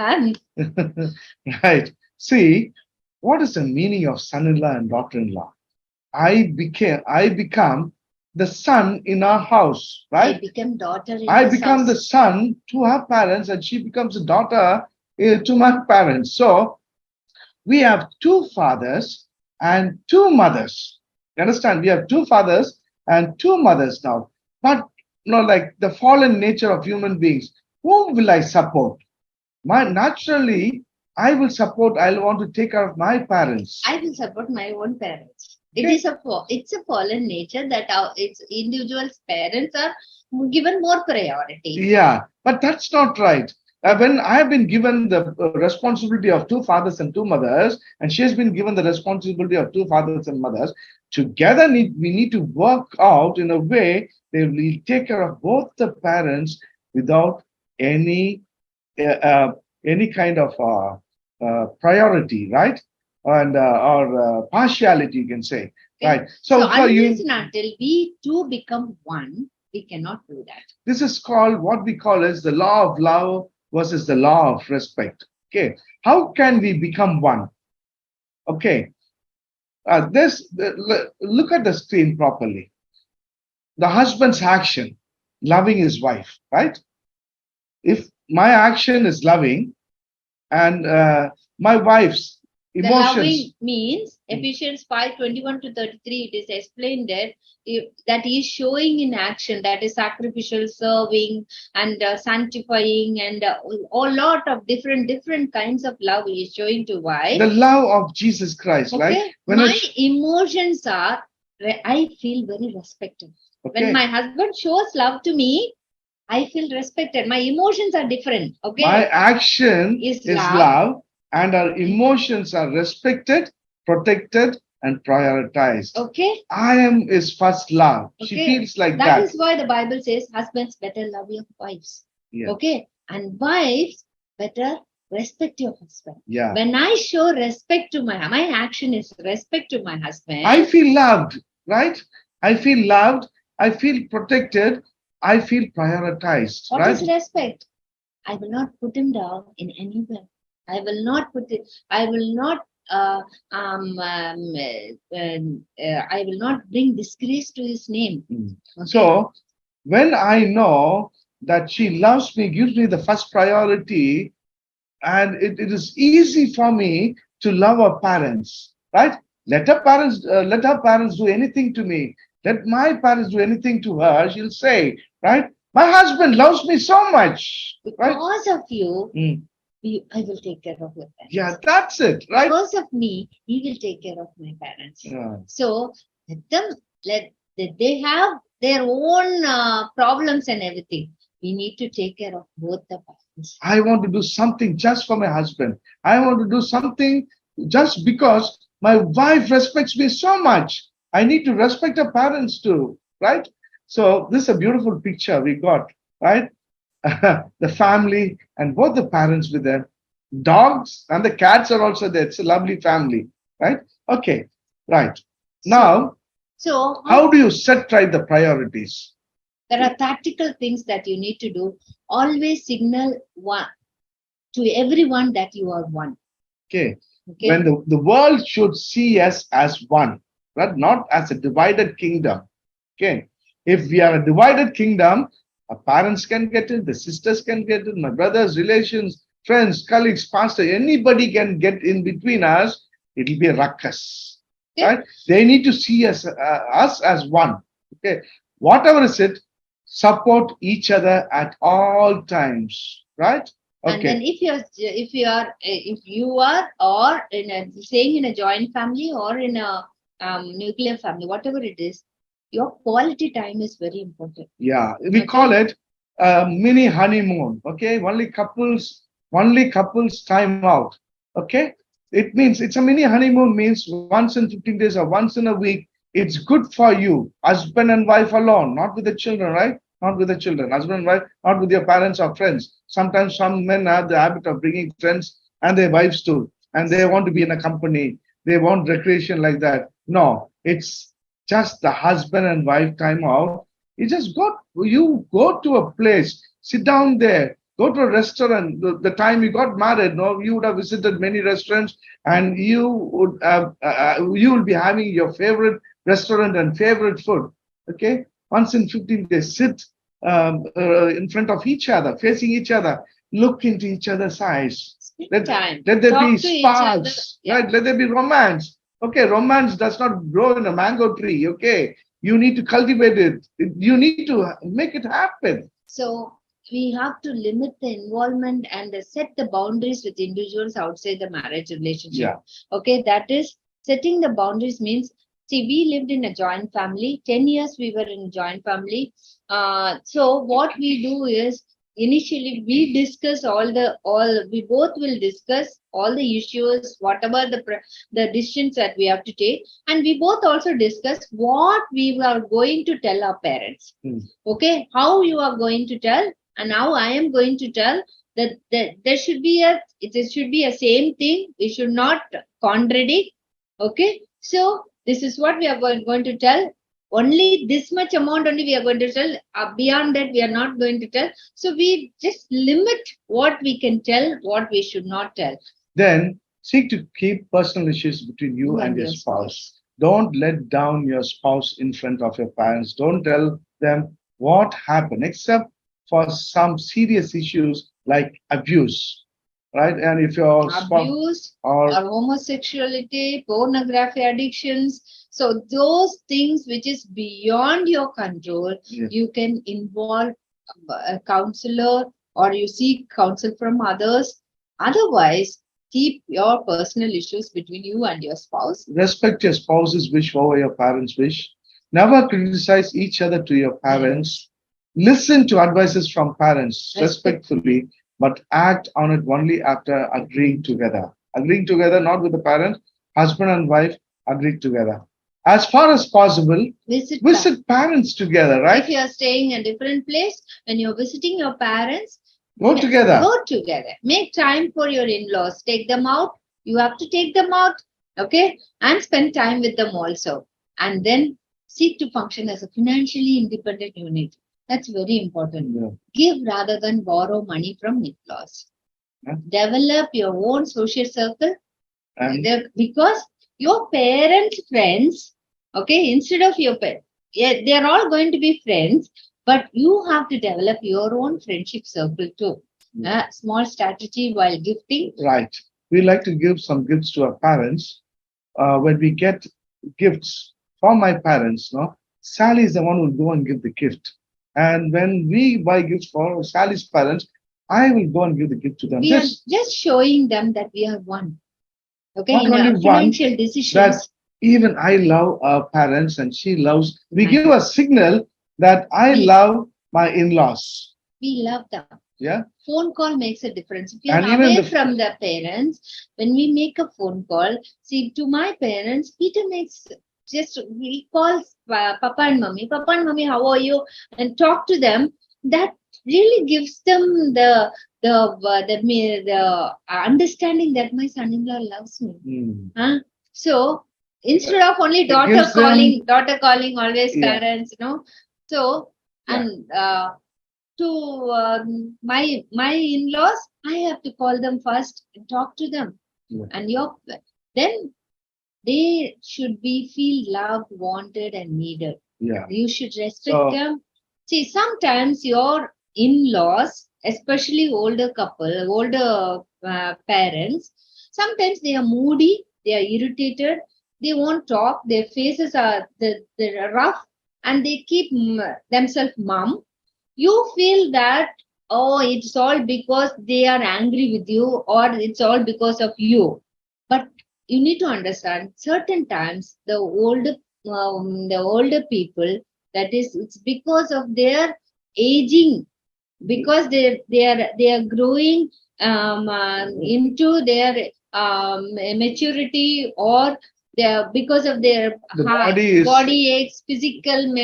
Right. See, what is the meaning of son-in-law and daughter-in-law? I become the son in our house, right? I become daughter in I this become house. the son to her parents and she becomes a daughter to my parents. So we have two fathers and two mothers. You understand? We have two fathers and two mothers now. But like the fallen nature of human beings, whom will I support? Naturally, I will want to take care of my parents. I will support my own parents. Okay. It's a fallen nature that its individuals' parents are given more priority. Yeah, but that's not right. When I have been given the responsibility of two fathers and two mothers, and she has been given the responsibility of two fathers and mothers, together we need to work out in a way they will take care of both the parents without any kind of priority, right? And or partiality, you can say, right? So unless and until we two become one, we cannot do that. This is called what we call as the law of love versus the law of respect. Okay, how can we become one? Okay, look at the screen properly. The husband's action, loving his wife, right? If my action is loving, and my wife's emotions. The loving means Ephesians 5:21-33. It is explained there that he is showing in action, that is sacrificial, serving, and sanctifying, and a lot of different kinds of love he is showing to wife. The love of Jesus Christ, okay? Right? My emotions are, I feel very respected. Okay. When my husband shows love to me, I feel respected. My emotions are different. Okay. My action is love, and our emotions are respected, protected, and prioritized. Okay. I am his first love. Okay. She feels like that. That is why the Bible says husbands better love your wives. Yeah. Okay. And wives better respect your husband. Yeah. When I show respect to my action is respect to my husband. I feel loved, right? I feel loved. I feel protected. I feel prioritized. What right? is respect? I will not put him down in any way. I will not put it. I will not. I will not bring disgrace to his name. Okay? So, when I know that she loves me, gives me the first priority, and it is easy for me to love her parents, right? Let her parents do anything to me. Let my parents do anything to her. She'll say, right? My husband loves me so much. Because of you, I will take care of your parents. Yeah, that's it, right? Because of me, he will take care of my parents. Yeah. So let they have their own problems and everything. We need to take care of both the parents. I want to do something just for my husband. I want to do something just because my wife respects me so much. I need to respect her parents too, right? So this is a beautiful picture we got, right? The family and both the parents with them. Dogs and the cats are also there. It's a lovely family, right? Okay, right. Now, so how do you set right the priorities? There are tactical things that you need to do. Always signal one to everyone that you are one. Okay. When the world should see us as one, right? Not as a divided kingdom. Okay. If we are a divided kingdom, our parents can get in, the sisters can get in, my brothers, relations, friends, colleagues, pastor, anybody can get in between us. It will be a ruckus. Okay. Right? They need to see us as one. Okay. Whatever is it, support each other at all times. Right? Okay. And then if you are or staying in a joint family or in a nuclear family, whatever it is, your quality time is very important. Yeah, we call it mini honeymoon. Okay, only couples time out. Okay, it means it's a mini honeymoon means once in 15 days or once in a week. It's good for you, husband and wife alone, not with the children, right? Not with the children, husband and wife, not with your parents or friends. Sometimes some men have the habit of bringing friends and their wives too, and they want to be in a company. They want recreation like that. No, it's just the husband and wife time out. You go to a place, sit down there, go to a restaurant. The time you got married, you would have visited many restaurants, and you will be having your favorite restaurant and favorite food. Okay, once in 15 days, sit in front of each other, facing each other, look into each other's eyes. Time. Let there Talk be to each other. sparks, Yeah. right? Let there be romance. Okay, romance does not grow in a mango tree. Okay, you need to cultivate it. You need to make it happen. So we have to limit the involvement and set the boundaries with individuals outside the marriage relationship. Yeah. Okay, that is setting the boundaries means, see, we lived in a joint family. 10 years we were in a joint family. So what we do is, initially we discuss we both will discuss all the issues, whatever the decisions that we have to take, and we both also discuss what we are going to tell our parents. Okay, how you are going to tell, and how I am going to tell, that there should be a same thing. We should not contradict. Okay, so this is what we are going to tell. Only this much amount only we are going to tell. Beyond that, we are not going to tell. So we just limit what we can tell, what we should not tell. Then seek to keep personal issues between you and your spouse. Don't let down your spouse in front of your parents. Don't tell them what happened, except for some serious issues like abuse, right? And if your spouse Abuse or or homosexuality, pornography addictions, so those things which is beyond your control, Yes. you can involve a counselor or you seek counsel from others. Otherwise, keep your personal issues between you and your spouse. respect your spouse's wish over your parents' wish. Never criticize each other to your parents. Listen to advices from parents respectfully, but act on it only after agreeing together. Agreeing together, not with the parent, husband and wife agree together. As far as possible, visit parents together, right? If you are staying in a different place, when you're visiting your parents, Go together. Go together. Make time for your in-laws. Take them out. You have to take them out. Okay. And spend time with them also. And then seek to function as a financially independent unit. That's very important. Yeah. Give rather than borrow money from in-laws. Yeah. Develop your own social circle. And Because your parents' friends, okay, instead of your parents, they're all going to be friends, but you have to develop your own friendship circle too. Small strategy while gifting. right. We like to give some gifts to our parents. When we get gifts from my parents, no, Sally is the one who will go and give the gift. And when we buy gifts for Sally's parents, I will go and give the gift to them. We are just showing them that we are one. Okay, Not in only our one, financial decisions. that even I love our parents and she loves. We give a signal that I love my in-laws. We love them. Yeah. Phone call makes a difference. If you And are even away from the parents, when we make a phone call, see, to my parents, Peter makes we call Papa and Mommy. Papa and Mommy, how are you? And talk to them. That really gives them the understanding that my son-in-law loves me. So instead of only daughter calling always parents, So and to my in-laws, I have to call them first and talk to them, and then they should feel loved, wanted, and needed. Yeah. You should respect them. See, sometimes your in-laws, especially older parents, sometimes they are moody, they are irritated, they won't talk, their faces are they're rough, and they keep themselves mum. You feel that, oh, it's all because they are angry with you, or it's all because of you. But you need to understand, certain times the older people, that is, it's because of their aging, because they are growing into their maturity, or because of their body aches, physical,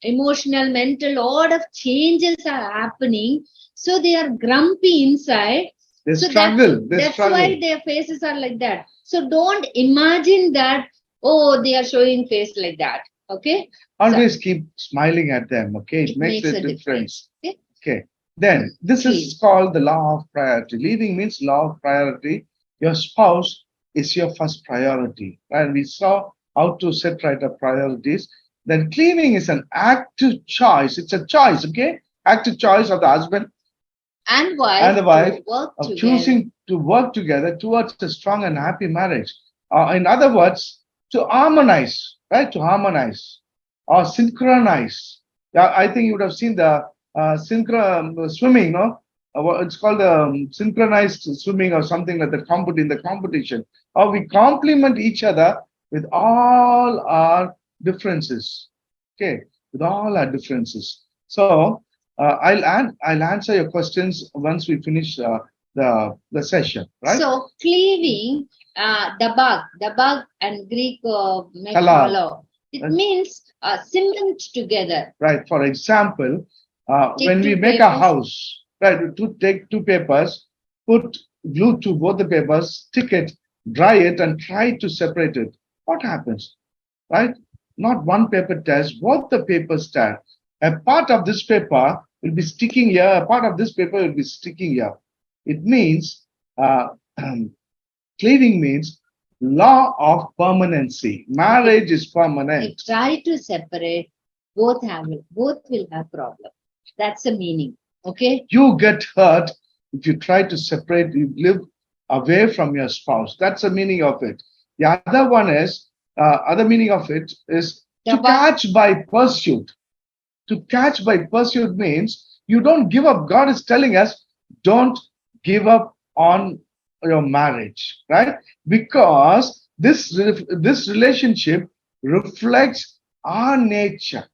emotional, mental, lot of changes are happening. So they are grumpy inside. They struggle. That's why their faces are like that. So don't imagine that, oh, they are showing face like that. Okay. Always keep smiling at them. Okay. It makes a difference. Okay. Then this is called the law of priority. Leaving means law of priority. Your spouse is your first priority. And we saw how to set right up priorities. Then cleaving is an active choice. It's a choice. Okay. Active choice of the husband and the wife of choosing to work together towards a strong and happy marriage. In other words, to harmonize, right? To harmonize or synchronize. Yeah, I think you would have seen the swimming, no? It's called synchronized swimming or something like that. In the competition, or we complement each other with all our differences. Okay, with all our differences. So I'll answer your questions once we finish the session, right? So cleaving, the bug and Greek Hello. it means cement together. Right. For example, when we two make a papers. house, right, to take two papers, put glue to both the papers, stick it, dry it, and try to separate it. What happens? Right? Not one paper tears, both the papers tear. A part of this paper will be sticking here, a part of this paper will be sticking here. It means, cleaving means law of permanency. Marriage is permanent. If try to separate, both will have problem. That's the meaning. Okay. You get hurt if you try to separate, you live away from your spouse. That's the meaning of it. The other one is, other meaning of it is to catch by pursuit. To catch by pursuit means you don't give up. God is telling us, don't give up on your marriage, right? Because this relationship reflects our nature,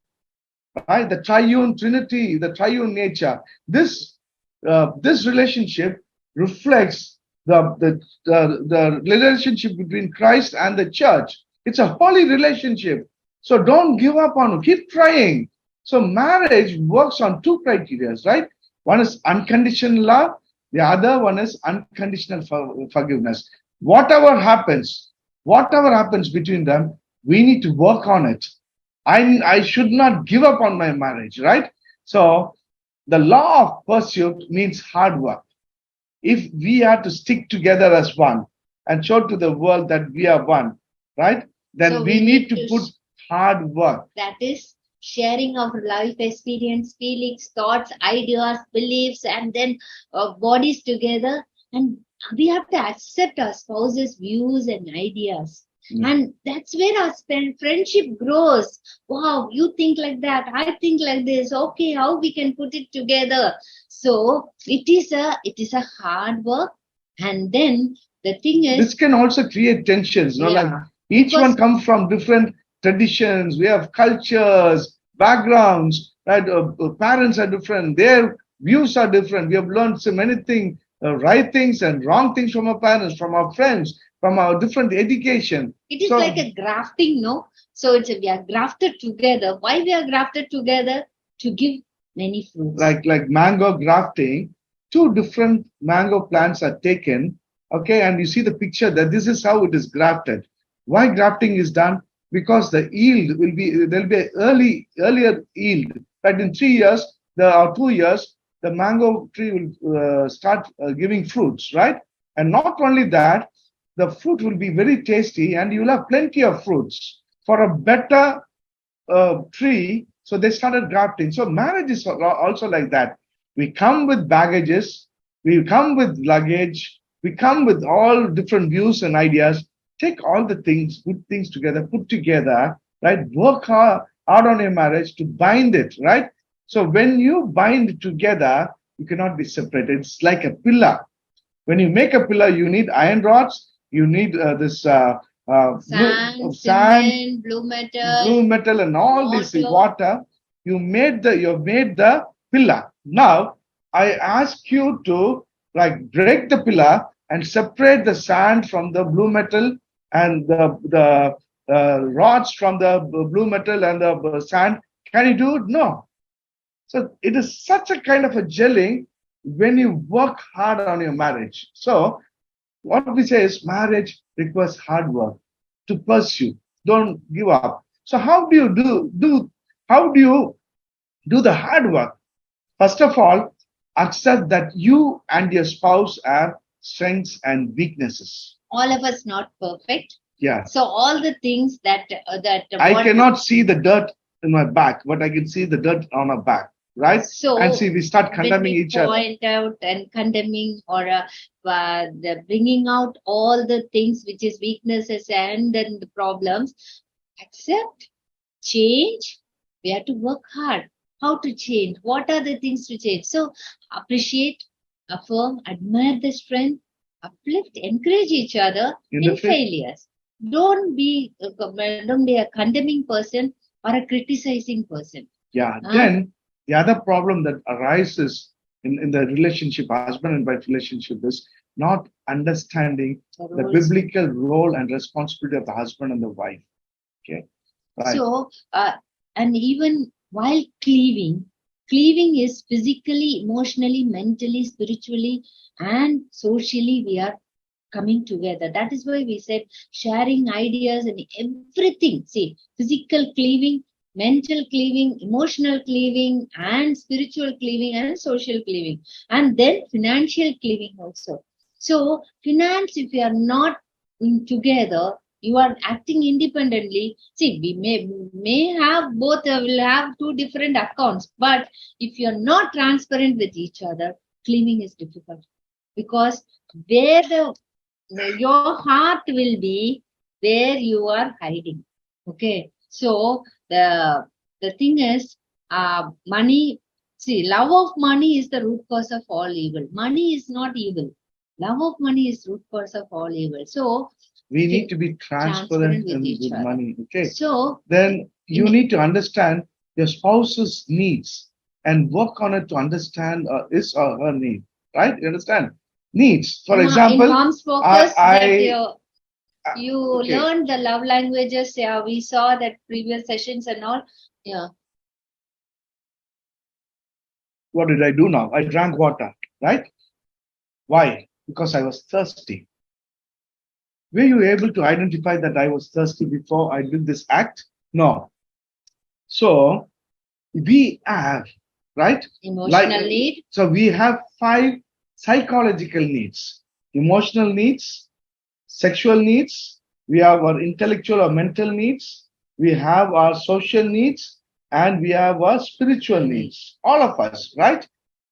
right? The triune Trinity, the triune nature. This relationship reflects the relationship between Christ and the church. It's a holy relationship. So don't give up on it. Keep trying. So marriage works on two criteria, right? One is unconditional love. The other one is unconditional forgiveness. Whatever happens between them, we need to work on it. I should not give up on my marriage, right? So the law of pursuit means hard work. If we are to stick together as one and show to the world that we are one, right? Then So we need to put hard work. That is sharing of life experience, feelings, thoughts, ideas, beliefs, and then bodies together. And we have to accept our spouse's views and ideas. And that's where our friendship grows. Wow, you think like that, I think like this. Okay, how we can put it together? So it is a hard work. And then the thing is, this can also create tensions. No, like each Because- one comes from different traditions. We have cultures, backgrounds. Right? Parents are different. Their views are different. We have learned so many things, right things and wrong things from our parents, from our friends, from our different education. it is like a grafting, no? So we are grafted together. Why we are grafted together? To give many fruits. Like mango grafting, two different mango plants are taken, okay, and you see the picture that this is how it is grafted. Why grafting is done? Because the yield there'll be an earlier yield. Right, in 3 years, or 2 years, the mango tree will start giving fruits, right? And not only that, the fruit will be very tasty and you will have plenty of fruits. For a better tree, so they started grafting. So marriage is also like that. We come with baggages, we come with luggage, we come with all different views and ideas. Take all the things, good things together, put together, right? Work hard on your marriage to bind it, right? So when you bind together, you cannot be separated. It's like a pillar. When you make a pillar, you need iron rods, you need Sand, cement, blue metal, and all this water. You made the pillar. Now I ask you to break the pillar and separate the sand from the blue metal and the rods from the blue metal and the sand. Can you do it? No. So it is such a kind of a gelling when you work hard on your marriage. So what we say is marriage requires hard work to pursue. Don't give up. So how do you do the hard work? First of all, accept that you and your spouse have strengths and weaknesses. All of us not perfect. Yeah. So all the things that I cannot see the dirt in my back, but I can see the dirt on her back. right? So And see, we start when condemning we each other. point out and condemning or the bringing out all the things which is weaknesses and then the problems, accept, change. We have to work hard. How to change? What are the things to change? So appreciate, affirm, admire the strength, uplift, encourage each other In in the faith. failures. Don't be a condemning person or a criticizing person. Yeah. Huh? Then the other problem that arises in the relationship, husband and wife relationship, is not understanding the Roles. biblical role and responsibility of the husband and the wife. Okay. Right. So, and even while cleaving is physically, emotionally, mentally, spiritually, and socially, we are coming together. That is why we said sharing ideas and everything. See, physical cleaving, mental cleaving, emotional cleaving, and spiritual cleaving, and social cleaving, and then financial cleaving also. So, finance, if you are not together, you are acting independently. See, we may have both, will have two different accounts, but if you are not transparent with each other, cleaving is difficult, because where your heart will be, where you are hiding. Okay, so the thing is, money. See, love of money is the root cause of all evil. Money is not evil. Love of money is root cause of all evil. So we need to be transparent with each with other. money. Okay. So then you need to understand your spouse's needs and work on it to understand his or her need. Right? You understand? Needs. For example, in Mom's Focus, okay. you learned the love languages. Yeah, we saw that previous sessions and all. Yeah. What did I do now? I drank water, right? Why? Because I was thirsty. Were you able to identify that I was thirsty before I did this act? No. So we have, right? Emotional need. So we have 5 psychological needs: emotional needs, sexual needs, we have our intellectual or mental needs, we have our social needs, and we have our spiritual needs. All of us, right?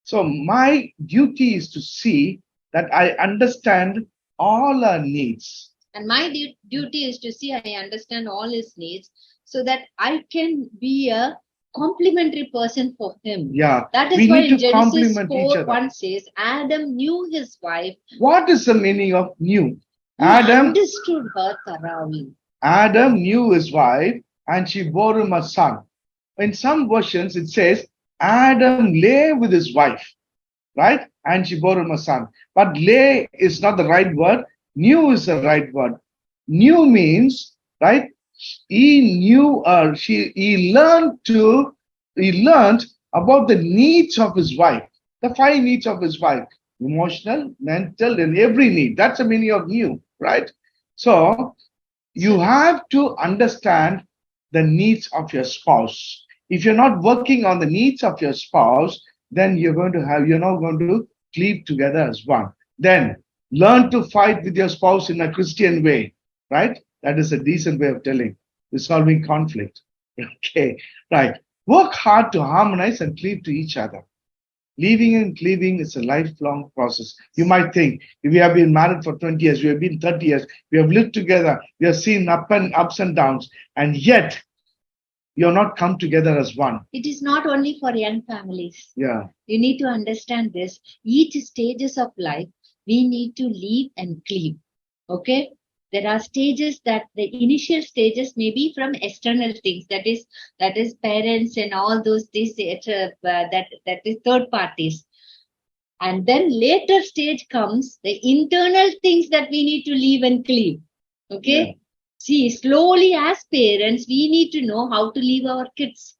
So my duty is to see that I understand all our needs. And my duty is to see I understand all his needs, so that I can be a complementary person for him. Yeah. That is why in Genesis 4:1 says, Adam knew his wife. What is the meaning of knew? He understood her thoroughly. Adam knew his wife and she bore him a son. In some versions it says Adam lay with his wife, right? And she bore him a son. But lay is not the right word. Knew is the right word. Knew means, right? He knew her. He learned about the needs of his wife, the 5 needs of his wife: emotional, mental, and every need. That's the meaning of knew, right? So you have to understand the needs of your spouse. If you're not working on the needs of your spouse, then you're not going to cleave together as one. Then learn to fight with your spouse in a Christian way, right? That is a decent way of resolving conflict. Okay, right. Work hard to harmonize and cleave to each other. Leaving and cleaving is a lifelong process. You might think, if we have been married for 20 years, we have been 30 years, we have lived together, we have seen ups and downs, and yet you're not come together as one. It is not only for young families. Yeah. You need to understand this. Each stages of life, we need to leave and cleave. Okay? There are stages that the initial stages may be from external things, that is parents and all those things, that is third parties. And then later stage comes the internal things that we need to leave and cleave. Okay? Yeah. See, slowly as parents, we need to know how to leave our kids.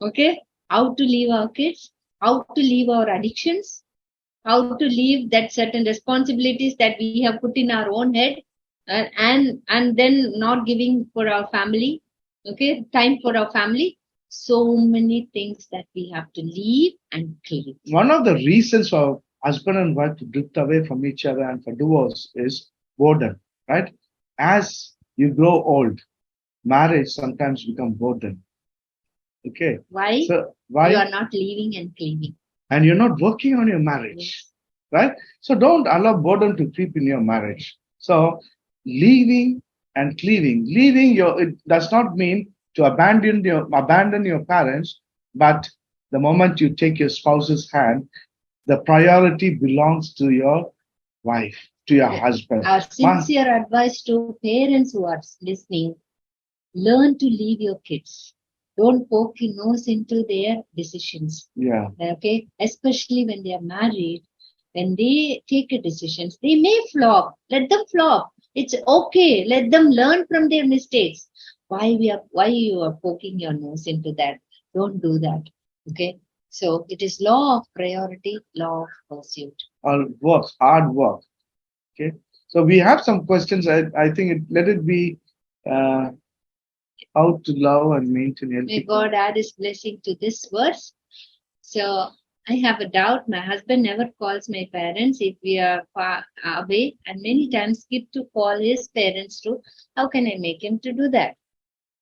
Okay? How to leave our kids, how to leave our addictions, how to leave that certain responsibilities that we have put in our own head, and then not giving for our family, okay, time for our family. So many things that we have to leave and cleave. One of the reasons for husband and wife to drift away from each other and for divorce is boredom, right? As you grow old, marriage sometimes becomes boredom. Okay. Why? So why? You are not leaving and cleaving. And you're not working on your marriage, right? So don't allow boredom to creep in your marriage. So leaving and cleaving. It does not mean to abandon your parents, but the moment you take your spouse's hand, the priority belongs to your wife, to your husband. Our sincere advice to parents who are listening: learn to leave your kids. Don't poke your nose into their decisions. Yeah. Okay? Especially when they are married, when they take a decisions, they may flop. Let them flop. It's okay. Let them learn from their mistakes. Why you are poking your nose into that? Don't do that. Okay? So it is law of priority, law of pursuit. Or work, hard work. Okay. So we have some questions. I think let it be how to love and maintain healthy. May God add His blessing to this verse. So I have a doubt. My husband never calls my parents if we are far away, and many times skip to call his parents too. How can I make him to do that?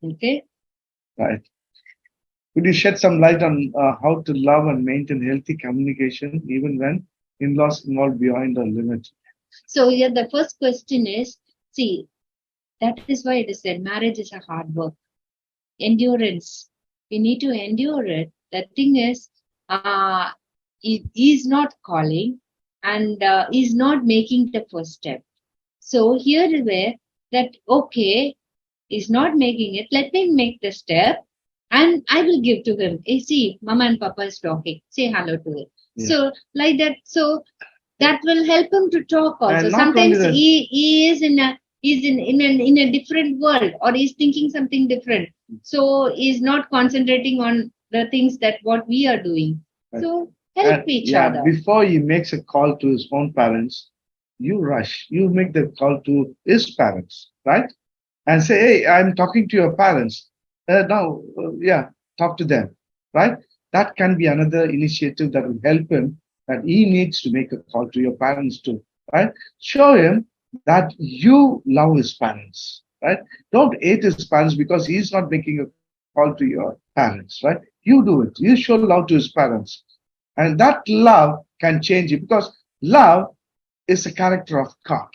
Okay. Right. Could you shed some light on how to love and maintain healthy communication even when in-laws involved beyond the limit? So here the first question is, see, that is why it is said marriage is a hard work. Endurance. We need to endure it. The thing is, he is not calling and is not making the first step. So here is where that, okay, is not making it. Let me make the step and I will give to him. Hey, see, Mama and Papa is talking. Say hello to him. Yeah. So like that. So that will help him to talk also. And not Sometimes only that- he is in a different world, or he's thinking something different. So he's not concentrating on the things that what we are doing. Right. So help each other. Before he makes a call to his own parents, you rush. You make the call to his parents, right? And say, hey, I'm talking to your parents. Talk to them, right? That can be another initiative that will help him, that he needs to make a call to your parents too, right? Show him that you love his parents, right? Don't hate his parents because he's not making a call to your parents, right? You do it. You show love to his parents. And that love can change it, because love is a character of God.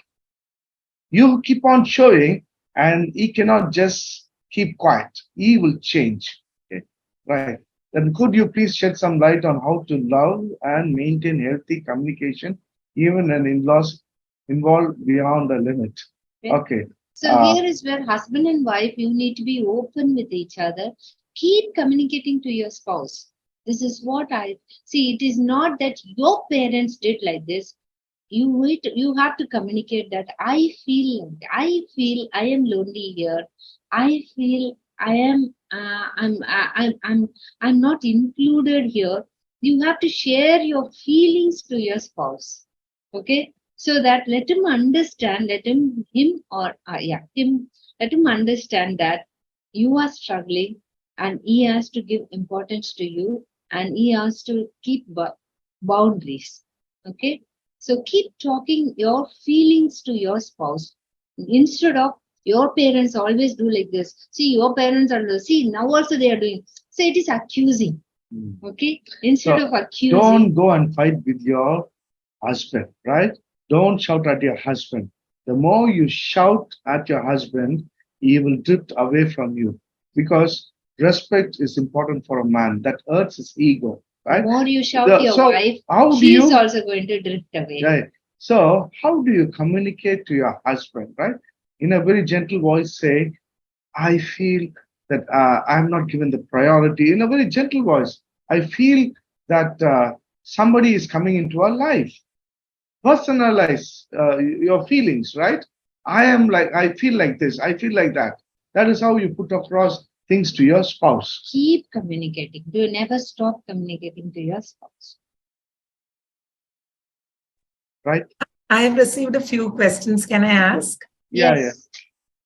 You keep on showing and he cannot just keep quiet. He will change. Okay? Right. Then could you please shed some light on how to love and maintain healthy communication even when in-laws involved beyond the limit? Okay. So here is where husband and wife, you need to be open with each other. Keep communicating to your spouse. This is what I see. It is not that your parents did like this. You have to communicate that I feel I am lonely here. I feel I'm not included here. You have to share your feelings to your spouse. Okay. So that let him understand, let him understand that you are struggling and he has to give importance to you and he has to keep boundaries. Okay. So keep talking your feelings to your spouse instead of your parents always do like this. See, your parents are, see, now also they are doing. So it is accusing. Okay. Instead of accusing. Don't go and fight with your husband, right? Don't shout at your husband. The more you shout at your husband, he will drift away from you, because respect is important for a man. That hurts his ego, right? The more you shout your wife, she is also going to drift away. Right. So how do you communicate to your husband, right? In a very gentle voice, say, I feel that I'm not given the priority. In a very gentle voice, I feel that somebody is coming into our life. Personalize your feelings, right? I feel like this, I feel like that. That is how you put across things to your spouse. Keep communicating. Do never stop communicating to your spouse. Right? I have received a few questions. Can I ask? Yes.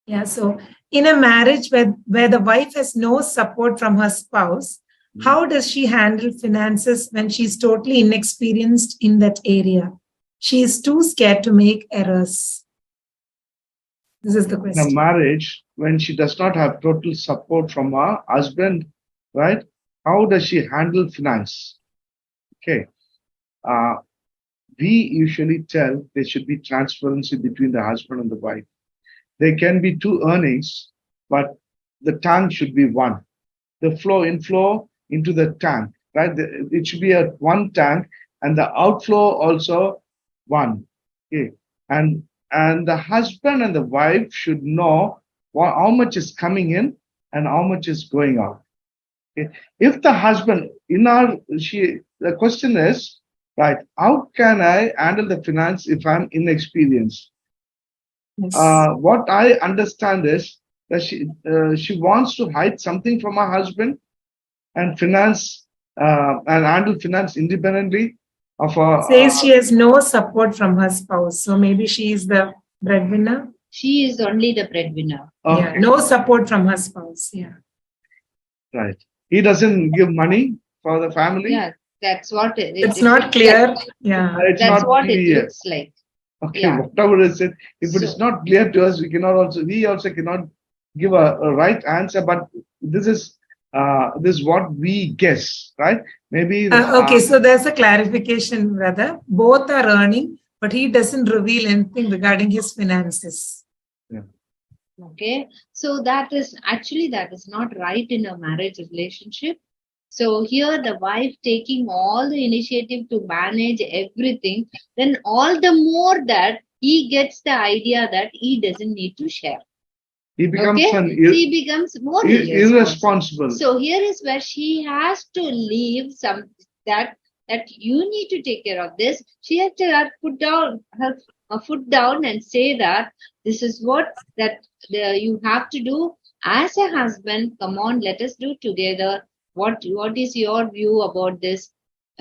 Yeah. So in a marriage where the wife has no support from her spouse, how does she handle finances when she's totally inexperienced in that area? She is too scared to make errors. This is the question. In a marriage, when she does not have total support from her husband, right? how does she handle finance? Okay. We usually tell there should be transparency between the husband and the wife. There can be two earnings, but the tank should be one. The inflow into the tank, right? It should be a one tank, and the outflow also one. Okay. And the husband and the wife should know how much is coming in and how much is going out. Okay. If the husband, the question is, right, how can I handle the finance if I'm inexperienced? Yes. What I understand is that she wants to hide something from her husband and finance and handle finance independently of her. Says she has no support from her spouse, so maybe she is the breadwinner. She is only the breadwinner. Okay. Yeah, no support from her spouse. Yeah. Right. He doesn't give money for the family. Yeah, that's what It's not clear. Yeah. It's That's not what clear. it looks like. Okay, Yeah. whatever is it, if it is So- not clear to us, we also cannot give a right answer. But this is what we guess, right? Maybe. Okay, so there's a clarification, brother. Both are earning, but he doesn't reveal anything regarding his finances. Okay, so that is not right in a marriage relationship. So here the wife taking all the initiative to manage everything, then all the more that he gets the idea that he doesn't need to share. He becomes Okay, he becomes more irresponsible. So here is where she has to leave some that you need to take care of this. She has to put down her foot down and say that this is what you have to do as a husband. Come on, let us do together. What is your view about this?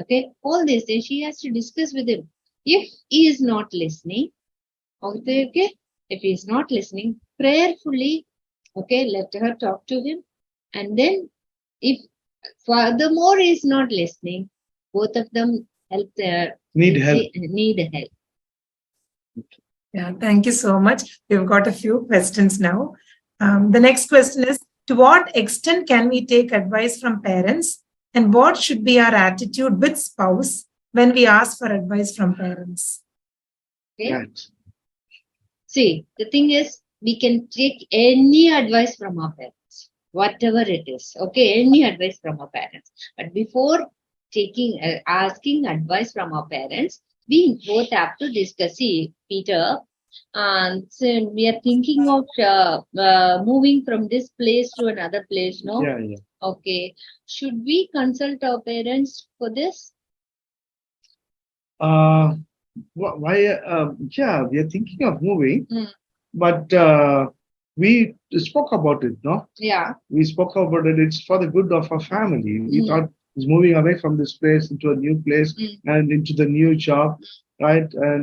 Okay, all these things she has to discuss with him. If he is not listening, okay, if he is not listening, prayerfully, okay, let her talk to him. And then if furthermore he is not listening, both of them Need help. Need help. Yeah, thank you so much. We've got a few questions now. The next question is, to what extent can we take advice from parents, and what should be our attitude with spouse when we ask for advice from parents? Okay. Right. See, the thing is, we can take any advice from our parents, whatever it is. Okay, any advice from our parents. But before asking advice from our parents, we both have to discuss. See, Peter, so we are thinking of moving from this place to another place, no? Yeah. Okay. Should we consult our parents for this? Why? Yeah, we are thinking of moving, Mm. but we spoke about it, no? Yeah. We spoke about it. It's for the good of our family. We Mm. thought it's moving away from this place into a new place and into the new job, right? And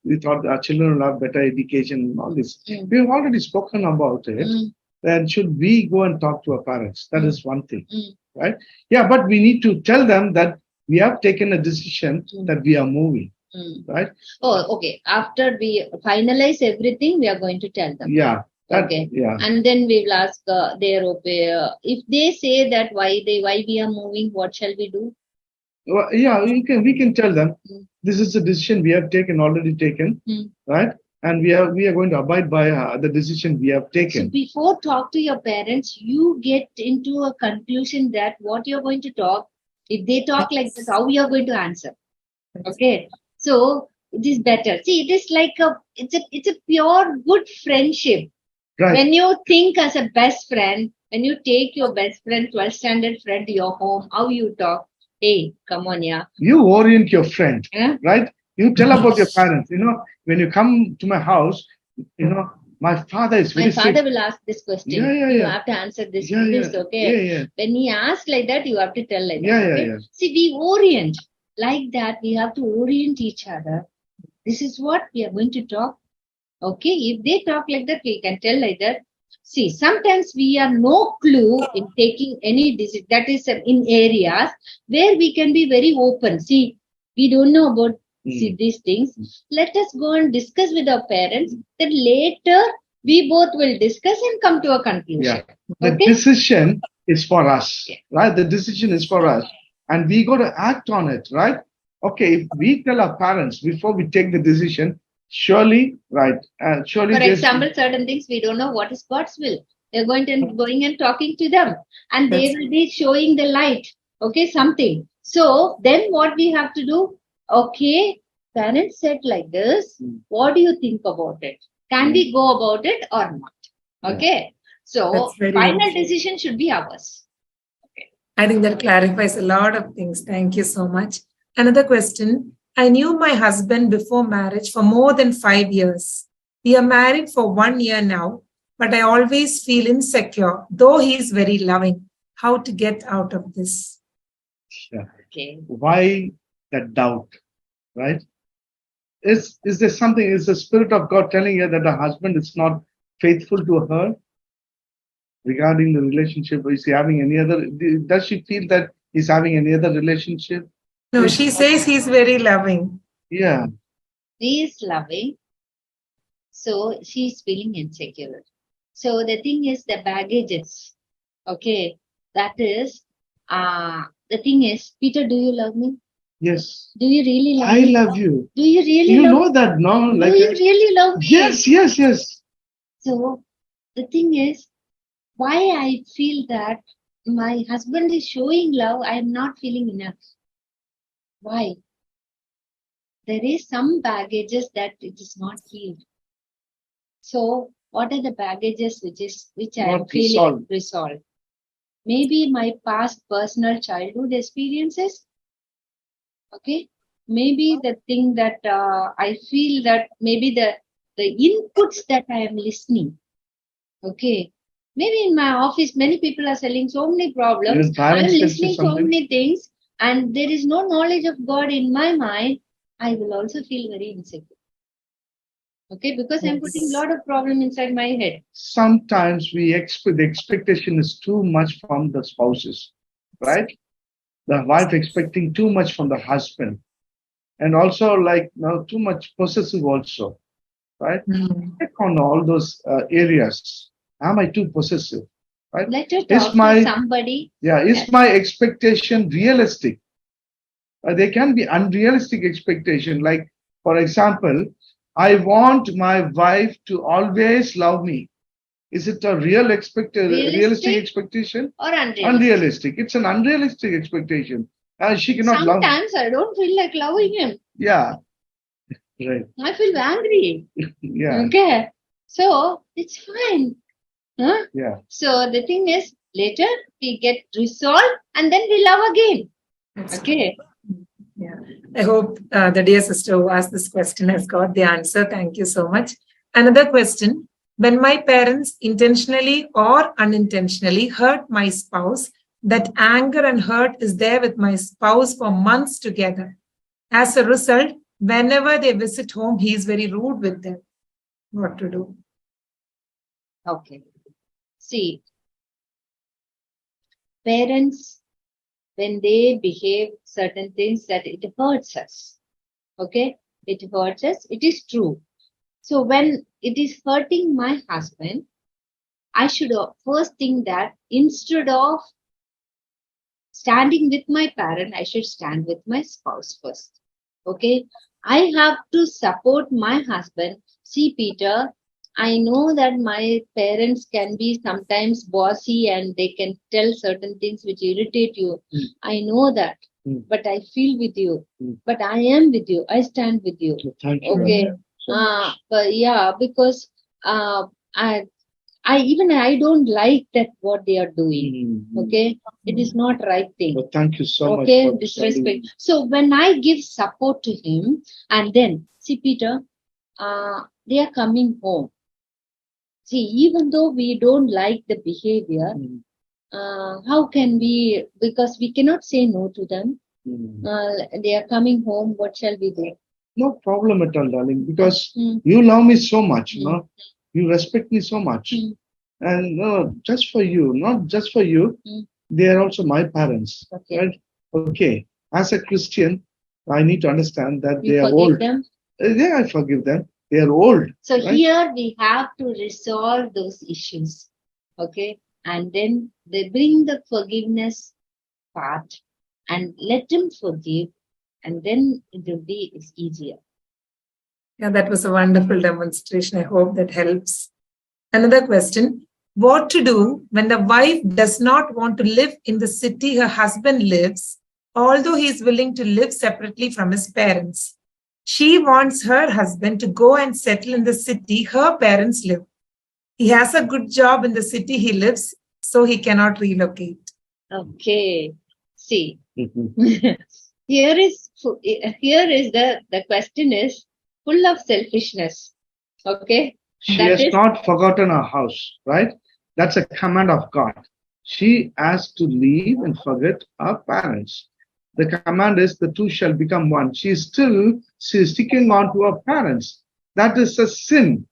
we thought our children will have better education and all this. We have already spoken about it. Then should we go and talk to our parents? That is one thing, right? Yeah, but we need to tell them that we have taken a decision that we are moving, right? Oh, okay. After we finalize everything, we are going to tell them. Yeah. Okay. Yeah. And then we will ask their opinion. If they say that why we are moving, what shall we do? Well, yeah, we can tell them this is the decision we have already taken, right? And we are going to abide by the decision we have taken. So before talk to your parents, you get into a conclusion that what you're going to talk. If they talk like this, how you are going to answer? Okay. So it is better. See, it is like it's a pure good friendship. Right. When you think as a best friend, when you take your best friend, 12th standard friend to your home, how you talk? Hey, come on, yeah. You orient your friend, Yeah? right? You tell about your parents. When you come to my house, my father is very My father sick. will ask this question. Yeah. You have to answer this. Okay? Yeah. When he asks like that, you have to tell like that. Yeah, Okay? yeah. See, we orient like that. We have to orient each other. This is what we are going to talk. Okay, if they talk like that, we can tell like that. See, sometimes we have no clue in taking any decision. That is in areas where we can be very open. See, we don't know about these things. Let us go and discuss with our parents. Then later we both will discuss and come to a conclusion. The Okay? decision is for us, Yeah. right? The decision is for us. And we got to act on it, right? Okay, if we tell our parents before we take the decision, surely, right? Surely For there's- example, certain things we don't know what is God's will. They're going and talking to them, and they That's- will be showing the light. Okay, something. So then what we have to do? Okay, parents said like this. What do you think about it? Can we go about it or not? Okay. So That's very final helpful. decision should be ours. I think that clarifies a lot of things. Thank you so much. Another question. I knew my husband before marriage for more than 5 years. We are married for 1 year now, but I always feel insecure, though he is very loving. How to get out of this? Yeah. Okay. Why that doubt, right? Is there something, is the Spirit of God telling her that the husband is not faithful to her regarding the relationship? Is he having any other, does she feel that he's having any other relationship? No, she says he's very loving. Yeah. He is loving, so she's feeling insecure. So the thing is the baggages. Okay, that is the thing is, Peter, do you love me? Yes. Do you really love I me? love you. Do you really You love know that, no? Do Like, you really love me? yes. So the thing is, why I feel that my husband is showing love, I am not feeling enough. Why? There is some baggages that it is not healed. So what are the baggages which I am Not feeling resolved? Maybe my past personal childhood experiences. Okay. Maybe the thing that I feel that maybe the inputs that I am listening. Okay. Maybe in my office, many people are selling so many problems. Your I am parents can say listening so something. many things, and there is no knowledge of God in my mind. I will also feel very insecure. Okay, because I'm putting a lot of problem inside my head. Sometimes the expectation is too much from the spouses, right? The wife expecting too much from the husband, and also like too much possessive also, right? Check on all those areas. Am I too possessive? Right? Let her Is talk my to somebody. is my expectation realistic? There can be unrealistic expectation. Like, for example, I want my wife to always love me. Is it a realistic expectation? Or unrealistic? Unrealistic. It's an unrealistic expectation. She cannot love. Sometimes I don't feel like loving him. Yeah. Right. I feel angry. Yeah. Okay. So it's fine. Huh? Yeah. So the thing is, later we get resolved and then we love again. Okay. Yeah. I hope the dear sister who asked this question has got the answer. Thank you so much. Another question. When my parents intentionally or unintentionally hurt my spouse, that anger and hurt is there with my spouse for months together. As a result, whenever they visit home, he is very rude with them. What to do? Okay. See, parents, when they behave certain things, that it hurts us. Okay? It hurts us. It is true. So when it is hurting my husband, I should first think that instead of standing with my parent, I should stand with my spouse first. Okay? I have to support my husband. See, Peter, I know that my parents can be sometimes bossy and they can tell certain things which irritate you. I know that. But I feel with you. But I am with you. I stand with you. Thank you. Okay. But yeah, because I don't like that what they are doing. Okay, it is not right thing. But thank you so much. Okay, for disrespect. telling. So when I give support to him, and then see, Peter, they are coming home. See, even though we don't like the behavior, how can we? Because we cannot say no to them. They are coming home. What shall we do? No problem at all, darling, because you love me so much, you respect me so much. And just for you, not just for you, they are also my parents. Okay. Right? Okay. As a Christian, I need to understand that You they are forgive old. them? Yeah, I forgive them. They are old. So right? here we have to resolve those issues. Okay. And then they bring the forgiveness part and let them forgive. And then it will be easier. Yeah, that was a wonderful demonstration. I hope that helps. Another question. What to do when the wife does not want to live in the city her husband lives, although he is willing to live separately from his parents? She wants her husband to go and settle in the city her parents live. He has a good job in the city he lives, so he cannot relocate. Okay. See, Mhm. here is the question is full of selfishness. Okay. She That has is- not forgotten her house, right? That's a command of God. She has to leave and forget her parents. The command is the two shall become one. She is sticking on to her parents. That is a sin,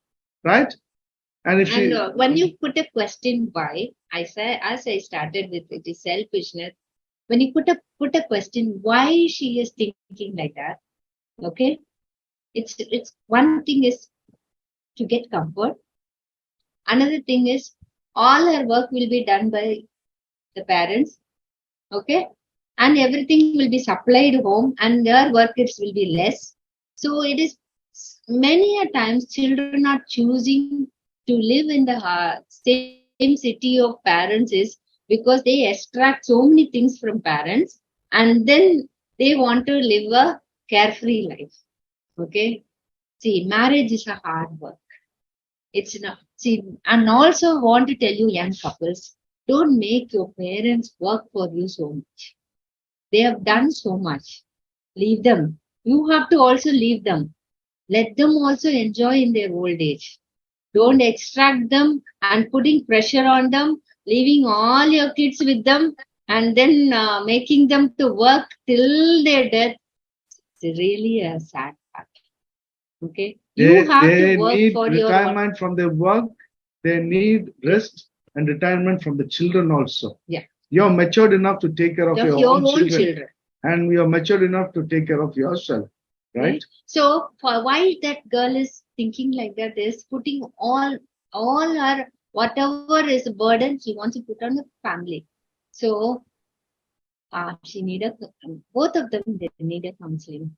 right? And if she, when you put a question why, I say, as I started with it is selfishness. When you put a question why she is thinking like that, okay, it's one thing is to get comfort. Another thing is all her work will be done by the parents, okay, and everything will be supplied home, and their workers will be less. So it is many a times children are choosing to live in the same city of parents is because they extract so many things from parents, and then they want to live a carefree life. Okay, see, marriage is a hard work. It's not. See, and also want to tell you, young couples, don't make your parents work for you so much. They have done so much. Leave them. You have to also leave them. Let them also enjoy in their old age. Don't extract them and putting pressure on them, leaving all your kids with them, and then making them to work till their death. It's really a sad part. Okay, you have they to work need for your retirement from their work. They need rest and retirement from the children also. Yeah. You're matured enough to take care of your own children. And you're matured enough to take care of yourself, right? So for why that girl is thinking like that is putting all her whatever is a burden she wants to put on the family. So she need both of them they need a counseling.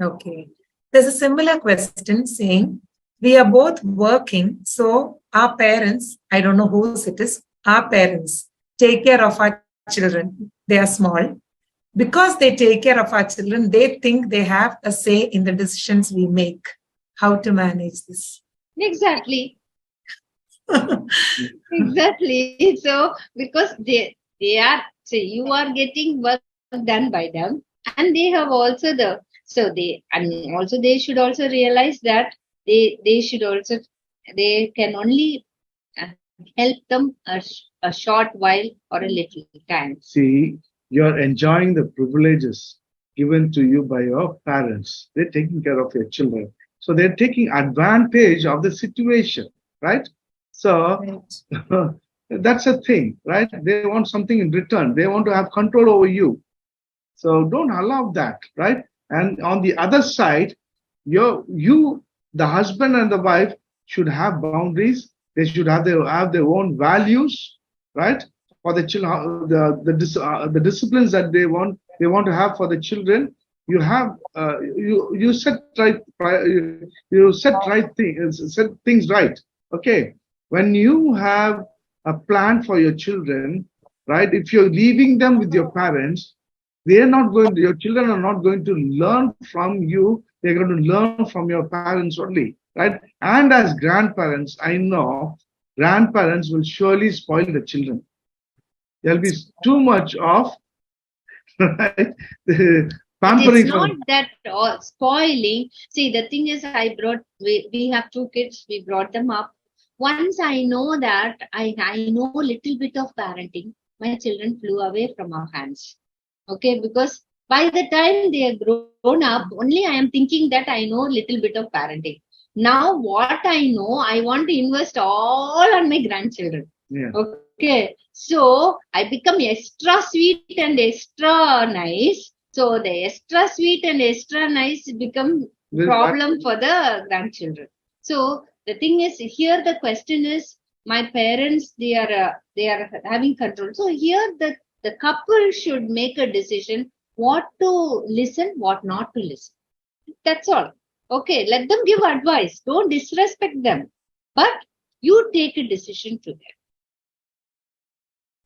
Okay. There's a similar question saying, we are both working, so our parents, I don't know whose it is, our parents take care of our children. They are small. Because they take care of our children, they think they have a say in the decisions we make. How to manage this? Exactly. Exactly. So because they are, so you are getting work done by them, and they have also they should also realize that they can only help them a short while or a little time. See, you're enjoying the privileges given to you by your parents. They're taking care of your children. So they're taking advantage of the situation, right? So that's a thing, right? They want something in return. They want to have control over you. So don't allow that, right? And on the other side, the husband and the wife should have boundaries. They should have their own values, right? For the children, the disciplines that they want to have for the children. You have you set things right. Okay, when you have a plan for your children, right? If you're leaving them with your parents, your children are not going to learn from you. They're going to learn from your parents only, right? And as grandparents, I know grandparents will surely spoil the children. There'll be too much of right, pampering. It's not that spoiling. See, the thing is, we have two kids. We brought them up. Once I know that I know a little bit of parenting, my children flew away from our hands. Okay, because by the time they are grown up, only I am thinking that I know a little bit of parenting. Now, what I know, I want to invest all on my grandchildren. Yeah. Okay, so I become extra sweet and extra nice. So the extra sweet and extra nice become problem for the grandchildren. So the thing is, here the question is, my parents, they are having control. So here the couple should make a decision what to listen, what not to listen. That's all. Okay, let them give advice. Don't disrespect them. But you take a decision together.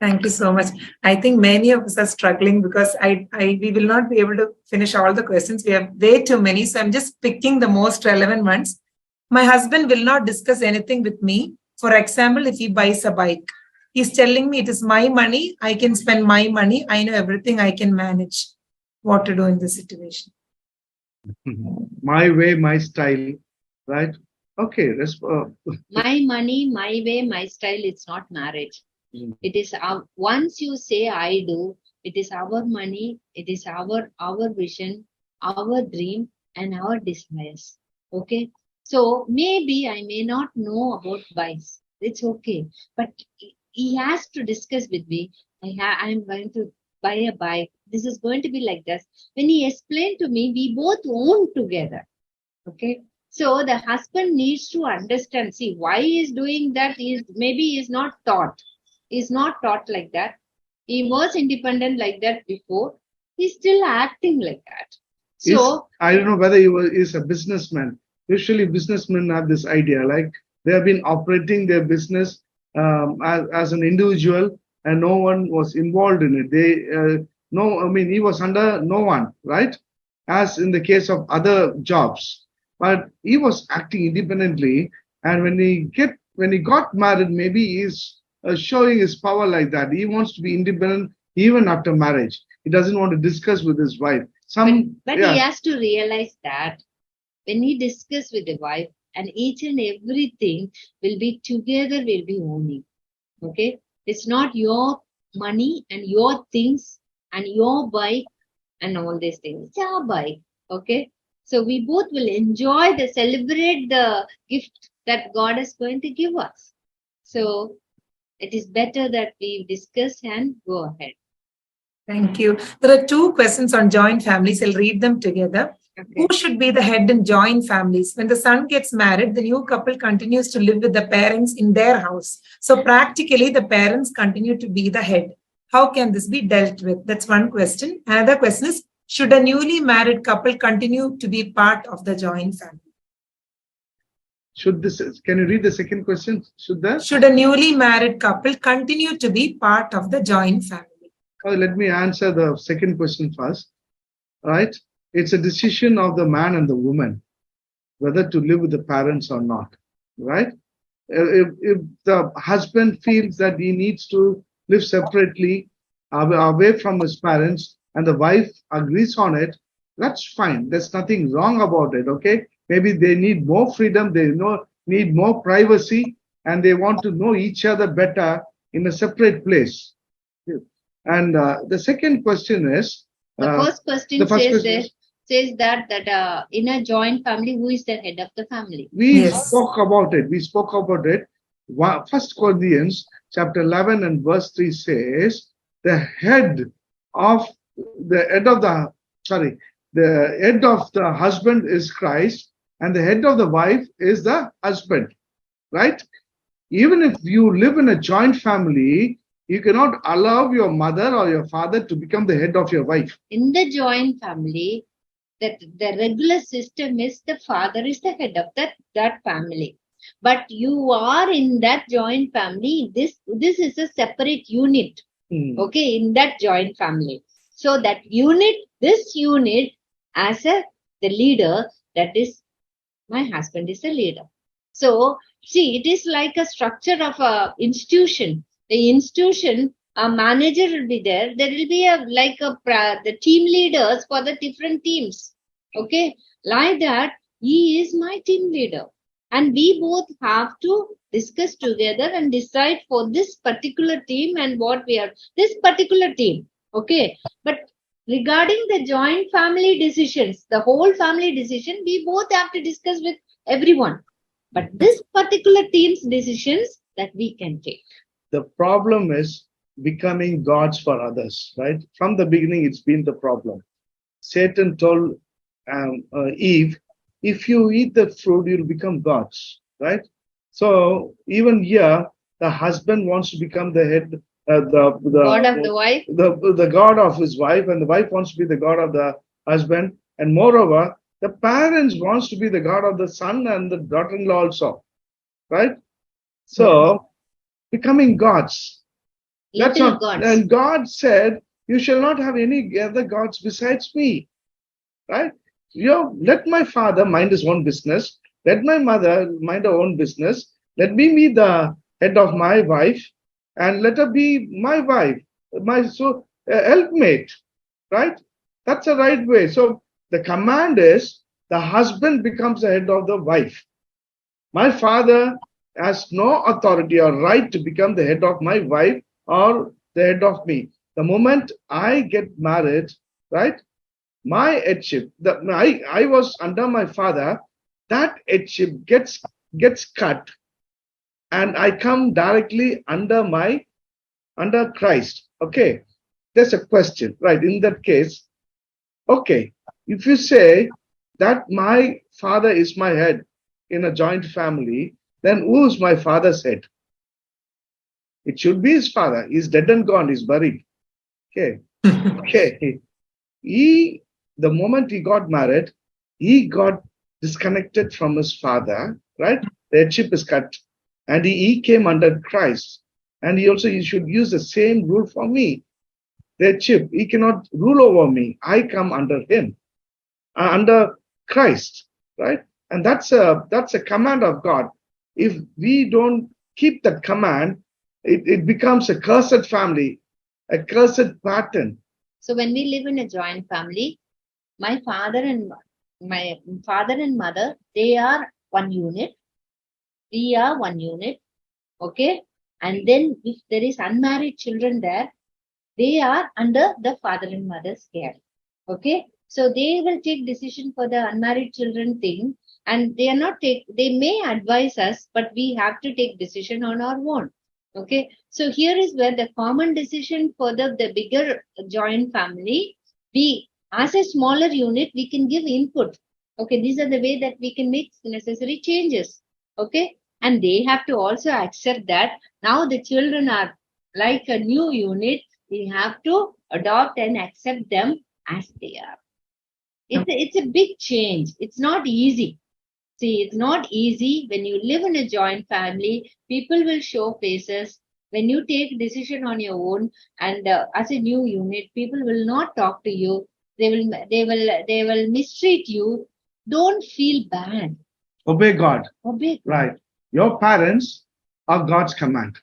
Thank you so much. I think many of us are struggling because we will not be able to finish all the questions. We have way too many. So I'm just picking the most relevant ones. My husband will not discuss anything with me. For example, if he buys a bike, he's telling me it is my money. I can spend my money. I know everything. I can manage. What to do in this situation? My way, my style, right? Okay. My money, my way, my style. It's not marriage. It is once you say I do, it is our money, it is our vision, our dream, and our desires. Okay. So maybe I may not know about bikes. It's okay. But he has to discuss with me. I'm going to buy a bike. This is going to be like this. When he explained to me, we both own together. Okay. So the husband needs to understand. See, why he is doing that is maybe he is not taught. Is not taught like that. He was independent like that before. He's still acting like that. So I don't know whether is a businessman. Usually businessmen have this idea, like they have been operating their business as an individual and no one was involved in it. He was under no one, right? As in the case of other jobs. But he was acting independently, and when he got married, maybe he's showing his power like that. He wants to be independent even after marriage. He doesn't want to discuss with his wife. But he has to realize that when he discusses with the wife, and each and everything will be together, will be owning. Okay? It's not your money and your things and your bike and all these things. It's our bike. Okay? So we both will enjoy celebrate the gift that God is going to give us. So it is better that we discuss and go ahead. Thank you. There are two questions on joint families. I'll read them together. Okay. Who should be the head in joint families? When the son gets married, the new couple continues to live with the parents in their house. So practically, the parents continue to be the head. How can this be dealt with? That's one question. Another question is, should a newly married couple continue to be part of the joint family? Can you read the second question? Should a newly married couple continue to be part of the joint family? Let me answer the second question first. Right? It's a decision of the man and the woman whether to live with the parents or not. Right? If the husband feels that he needs to live separately, away from his parents, and the wife agrees on it, that's fine. There's nothing wrong about it. Okay? Maybe they need more freedom, they need more privacy, and they want to know each other better in a separate place. And the second question is... The first question says that in a joint family, who is the head of the family? We spoke about it. 1 Corinthians chapter 11 and verse 3 says, the head of the husband is Christ, and the head of the wife is the husband, right? Even if you live in a joint family, you cannot allow your mother or your father to become the head of your wife. In the joint family, the regular system is the father is the head of that family. But you are in that joint family, this is a separate unit, okay, in that joint family. So this unit as the leader, that is, my husband is the leader. So, see, it is like a structure of a institution. The institution, a manager will be there. There will be the team leaders for the different teams. Okay, like that, he is my team leader. And we both have to discuss together and decide for this particular team and what we are, this particular team. Okay, but regarding the joint family decisions, the whole family decision, we both have to discuss with everyone. But this particular team's decisions that we can take. The problem is becoming gods for others, right? From the beginning, it's been the problem. Satan told Eve if you eat the fruit, you'll become gods, right? So even here, the husband wants to become the head, God of the wife. the god of his wife, and the wife wants to be the god of the husband. And moreover, the parents wants to be the god of the son and the daughter-in-law also, right? So becoming gods. That's Little not, gods. and God said, "You shall not have any other gods besides me." Right? Let my father mind his own business. Let my mother mind her own business. Let me be the head of my wife, and let her be my wife, my helpmate. Right? That's the right way. So the command is the husband becomes the head of the wife. My father has no authority or right to become the head of my wife or the head of me. The moment I get married, right? My headship, I was under my father, that headship gets cut, and I come directly under Christ. Okay. There's a question, right? In that case, okay, if you say that my father is my head in a joint family, then who is my father's head? It should be his father. He's dead and gone. He's buried. Okay. Okay. The moment he got married, he got disconnected from his father, right? The headship is cut. And he came under Christ. And he should use the same rule for me. The headship, he cannot rule over me. I come under him, under Christ, right? And that's a command of God. If we don't keep that command, it becomes a cursed family, a cursed pattern. So when we live in a joint family, my father and mother, they are one unit. We are one unit. Okay. And then if there is unmarried children there, they are under the father and mother's care. Okay. So they will take decision for the unmarried children thing, and they may advise us, but we have to take decision on our own. Okay. So here is where the common decision for the bigger joint family, we as a smaller unit, we can give input. Okay. These are the way that we can make necessary changes. Okay. And they have to also accept that now the children are like a new unit. We have to adopt and accept them as they are. It's a big change. It's not easy. See, it's not easy when you live in a joint family. People will show faces. When you take decision on your own, and as a new unit, people will not talk to you. They will mistreat you. Don't feel bad. Obey God. Obey God. Right. Your parents are God's command.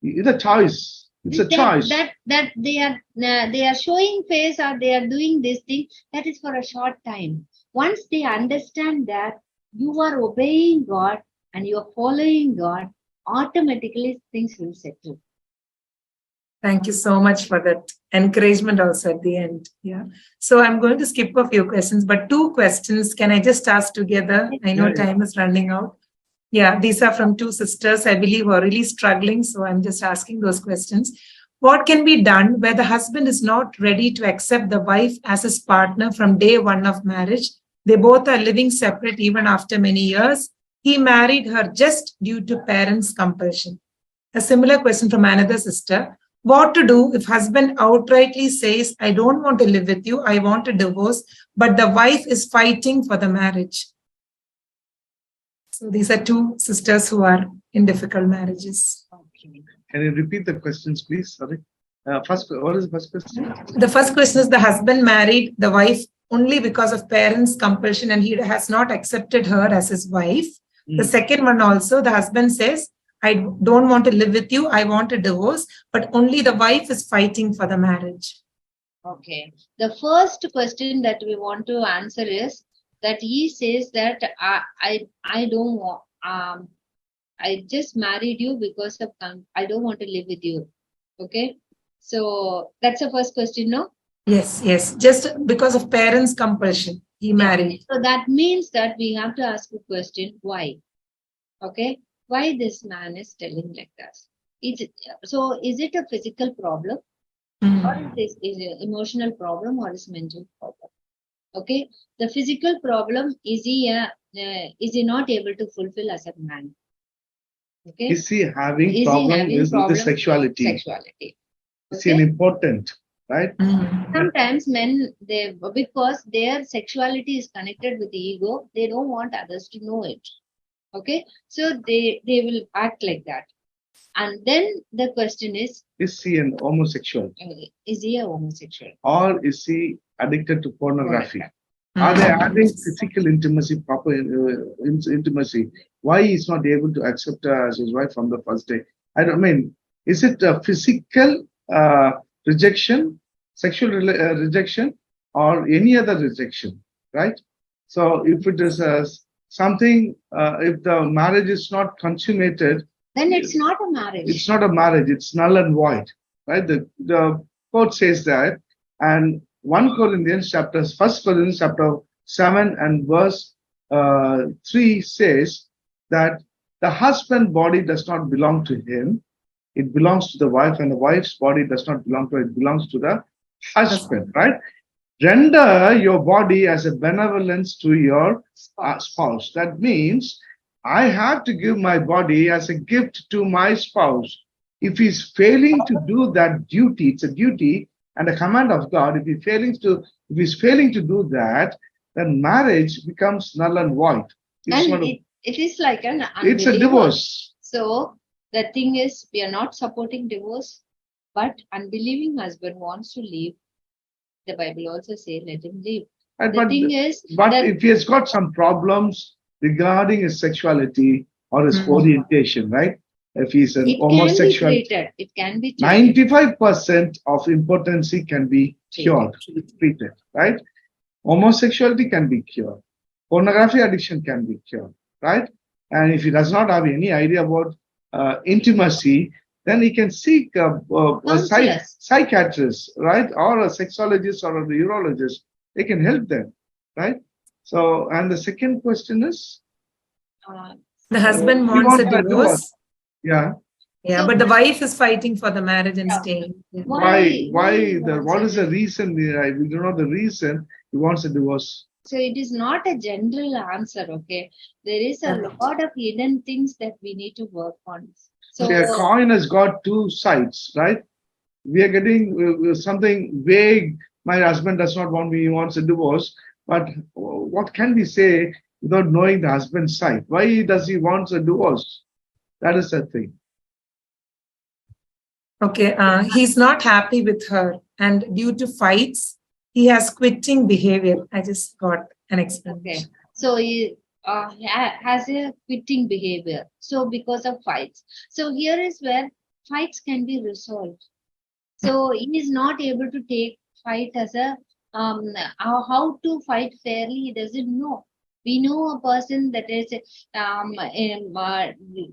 It's a choice. It's a choice. That they are showing face, or they are doing this thing, that is for a short time. Once they understand that you are obeying God and you are following God, automatically things will settle. Thank you so much for that encouragement also at the end. Yeah. So I'm going to skip a few questions, but 2 questions. Can I just ask together? I know time is running out. Yeah, these are from 2 sisters, I believe, who are really struggling. So I'm just asking those questions. What can be done where the husband is not ready to accept the wife as his partner from day 1 of marriage? They both are living separate even after many years. He married her just due to parents' compulsion. A similar question from another sister. What to do if husband outrightly says, I don't want to live with you, I want a divorce, but the wife is fighting for the marriage? So these are 2 sisters who are in difficult marriages. Okay. Can you repeat the questions, please? Sorry. What is the first question? The first question is, the husband married the wife only because of parents' compulsion and he has not accepted her as his wife. The second one also, the husband says, I don't want to live with you, I want a divorce, but only the wife is fighting for the marriage. Okay. The first question that we want to answer is that he says that I don't want, I just married you because of I don't want to live with you. Okay. So that's the first question, no? Yes. Just because of parents' compulsion, he married. So that means that we have to ask a question, why? Okay. Why this man is telling like this? Is it a physical problem? Or is it an emotional problem, or is it a mental problem? Okay, the physical problem is he not able to fulfill as a man? Okay, Is he having is he problem having with the problem sexuality? sexuality? It's Okay, important, right? sometimes men, they, because their sexuality is connected with the ego, they don't want others to know it. Okay, so they will act like that. And then the question is he an homosexual is he a homosexual? or is he addicted to pornography? Pornography. Are they having physical intimacy, proper intimacy? Why he's not able to accept her as his wife from the first day? I don't mean, is it a physical rejection, sexual rejection, or any other rejection, right? So if it is something, if the marriage is not consummated, Then it's not a marriage. it's not a marriage, it's null and void, right? The quote says that, and 1 Corinthians chapter 7 and verse 3 says that the husband body does not belong to him, it belongs to the wife, and the wife's body does not belong to her, it belongs to the husband, right? Render your body as a benevolence to your spouse. That means I have to give my body as a gift to my spouse. If he's failing to do that duty, it's a duty and a command of God. If he's failing to do that, then marriage becomes null and void. It is like an unbeliever. It's a divorce. So the thing is, we are not supporting divorce, but unbelieving husband wants to leave. The Bible also says, let him leave. Right, the thing is, but if he has got some problems regarding his sexuality or his orientation, right? If he's an homosexual, it can be treated. 95% of impotency can be cured, treated, right? Homosexuality can be cured. Pornography addiction can be cured, right? And if he does not have any idea about intimacy, then he can seek a psychiatrist, right? Or a sexologist or a urologist. They can help them, right? So, and the second question is? The husband wants a divorce. Yeah. Yeah, so, but the wife is fighting for the marriage and staying. Yeah. Why? What is the reason? We don't know the reason he wants a divorce. So it is not a general answer, okay? There is a lot of hidden things that we need to work on. So a coin has got two sides, right? We are getting something vague. My husband does not want me, he wants a divorce. But what can we say without knowing the husband's side? Why does he want a divorce? That is the thing. Okay, he's not happy with her, and due to fights, he has quitting behavior. I just got an explanation. Okay. So he has a quitting behavior. So because of fights. So here is where fights can be resolved. So he is not able to take fight as a how to fight fairly. He doesn't know. We know a person that is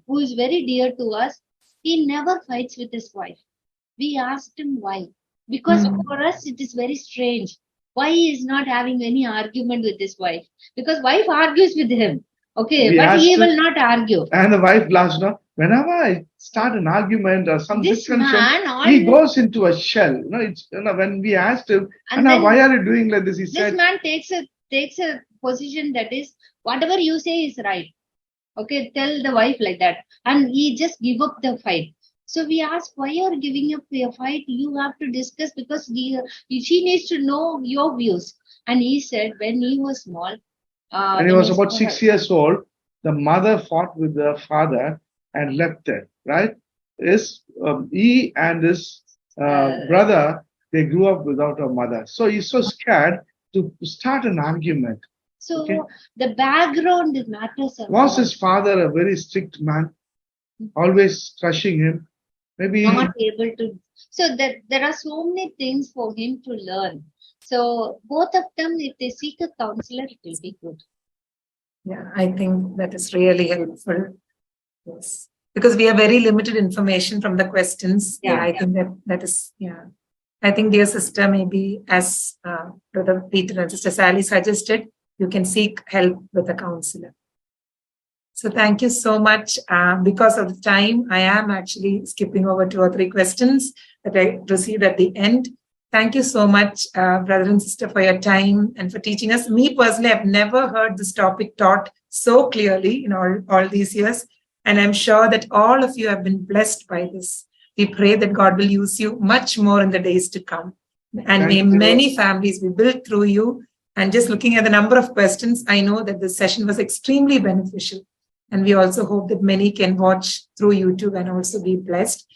who is very dear to us. He never fights with his wife. We asked him why. Because for us, it is very strange. Why he is not having any argument with his wife? Because wife argues with him. Okay, but he will not argue. And the wife laughs, no? Whenever I start an argument or some discussion, he goes into a shell. When we asked him, why are you doing like this? He said, this man takes a position that is, whatever you say is right. Okay, tell the wife like that. And he just give up the fight. So we asked, why you are giving up your fight? You have to discuss because she needs to know your views. And he said, when he was small, when he was about 6 years old, the mother fought with the father and left them, right? He and his brother, they grew up without a mother. So he's so scared to start an argument. So the background matters. Was his father a very strict man, always crushing him? Maybe not able to. So there are so many things for him to learn. So both of them, if they seek a counselor, it will be good. Yeah, I think that is really helpful. Yes, because we have very limited information from the questions. Yeah, I think that is, I think, dear sister, maybe as Brother Peter and Sister Sally suggested, you can seek help with a counselor. So thank you so much. Because of the time, I am actually skipping over 2 or 3 questions that I received at the end. Thank you so much, brother and sister, for your time and for teaching us. Me personally, I've never heard this topic taught so clearly in all these years. And I'm sure that all of you have been blessed by this. We pray that God will use you much more in the days to come. And may many families be built through you. And just looking at the number of questions, I know that this session was extremely beneficial. And we also hope that many can watch through YouTube and also be blessed.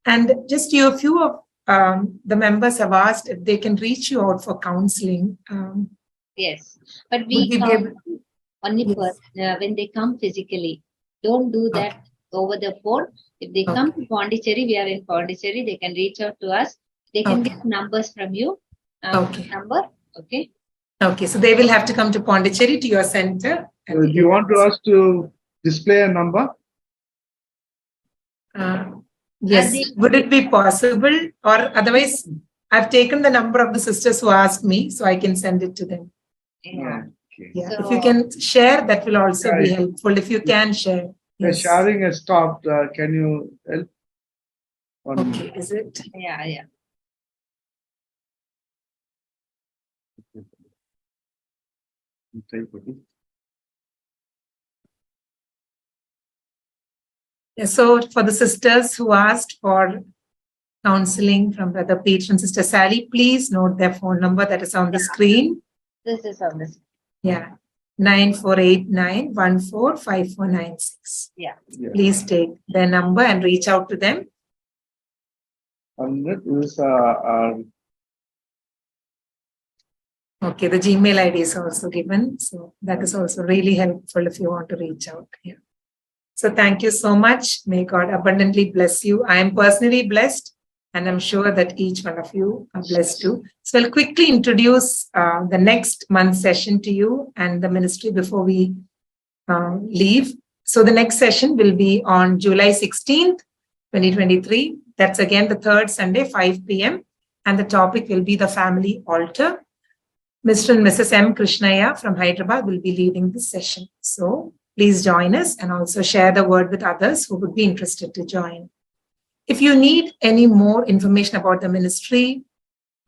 And just a few of the members have asked if they can reach you out for counseling. Yes, but we come only when they come physically. Don't do that over the phone. If they come to Pondicherry, we are in Pondicherry, they can reach out to us. They can get numbers from you. Number, okay. Okay, so they will have to come to Pondicherry to your center. Do you want us to display a number? Yes, would it be possible? Or otherwise, I've taken the number of the sisters who asked me, so I can send it to them. Yeah. Yeah. So, if you can share, that will also be helpful. If you can share. The sharing has stopped. Can you help? Okay, is it? Yeah. So for the sisters who asked for counseling from Brother Peter and Sister Sally, please note their phone number that is on the screen. This is on the screen. Yeah, 9489145496. Yeah. Please take their number and reach out to them. And that is okay, the Gmail ID is also given. So that is also really helpful if you want to reach out. Yeah. So thank you so much. May God abundantly bless you. I am personally blessed, and I'm sure that each one of you are blessed too. So I'll quickly introduce the next month's session to you and the ministry before we leave. So the next session will be on July 16th, 2023. That's again the third Sunday, 5 p.m. And the topic will be the family altar. Mr. and Mrs. M. Krishnaya from Hyderabad will be leading this session. So please join us and also share the word with others who would be interested to join. If you need any more information about the ministry,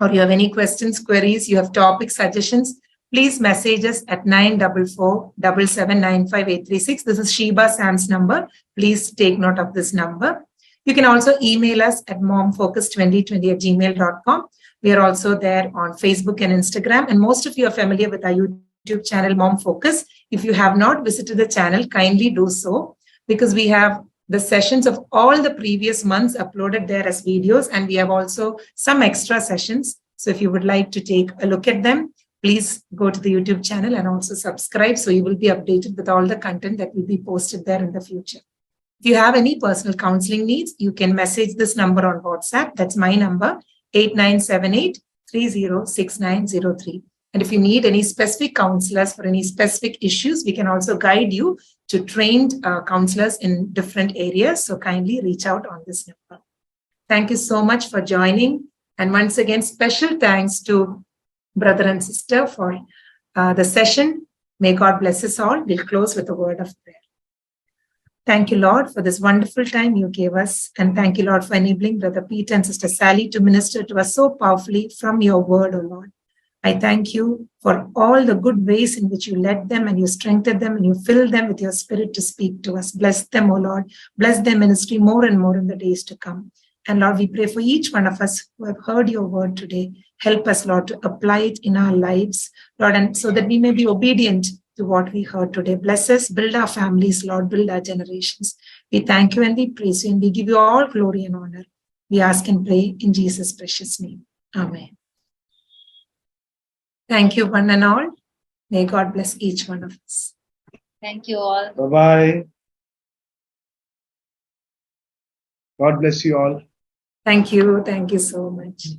or you have any questions, queries, you have topic suggestions, please message us at 944-7795-836. This is Sheba Sam's number. Please take note of this number. You can also email us at momfocus2020@gmail.com. We are also there on Facebook and Instagram. And most of you are familiar with our YouTube channel, Mom Focus. If you have not visited the channel, kindly do so, because we have the sessions of all the previous months uploaded there as videos, and we have also some extra sessions. So if you would like to take a look at them, please go to the YouTube channel and also subscribe, so you will be updated with all the content that will be posted there in the future. If you have any personal counseling needs, you can message this number on WhatsApp. That's my number, 8978-306903. And if you need any specific counselors for any specific issues, we can also guide you to trained counselors in different areas. So kindly reach out on this number. Thank you so much for joining. And once again, special thanks to brother and sister for the session. May God bless us all. We'll close with a word of prayer. Thank you, Lord, for this wonderful time you gave us. And thank you, Lord, for enabling Brother Peter and Sister Sally to minister to us so powerfully from your word, O Lord. I thank you for all the good ways in which you led them and you strengthened them and you filled them with your spirit to speak to us. Bless them, O Lord. Bless their ministry more and more in the days to come. And Lord, we pray for each one of us who have heard your word today. Help us, Lord, to apply it in our lives, Lord, and so that we may be obedient to what we heard today. Bless us, build our families, Lord, build our generations. We thank you and we praise you and we give you all glory and honor. We ask and pray in Jesus' precious name. Amen. Thank you, one and all. May God bless each one of us. Thank you all. Bye-bye. God bless you all. Thank you. Thank you so much.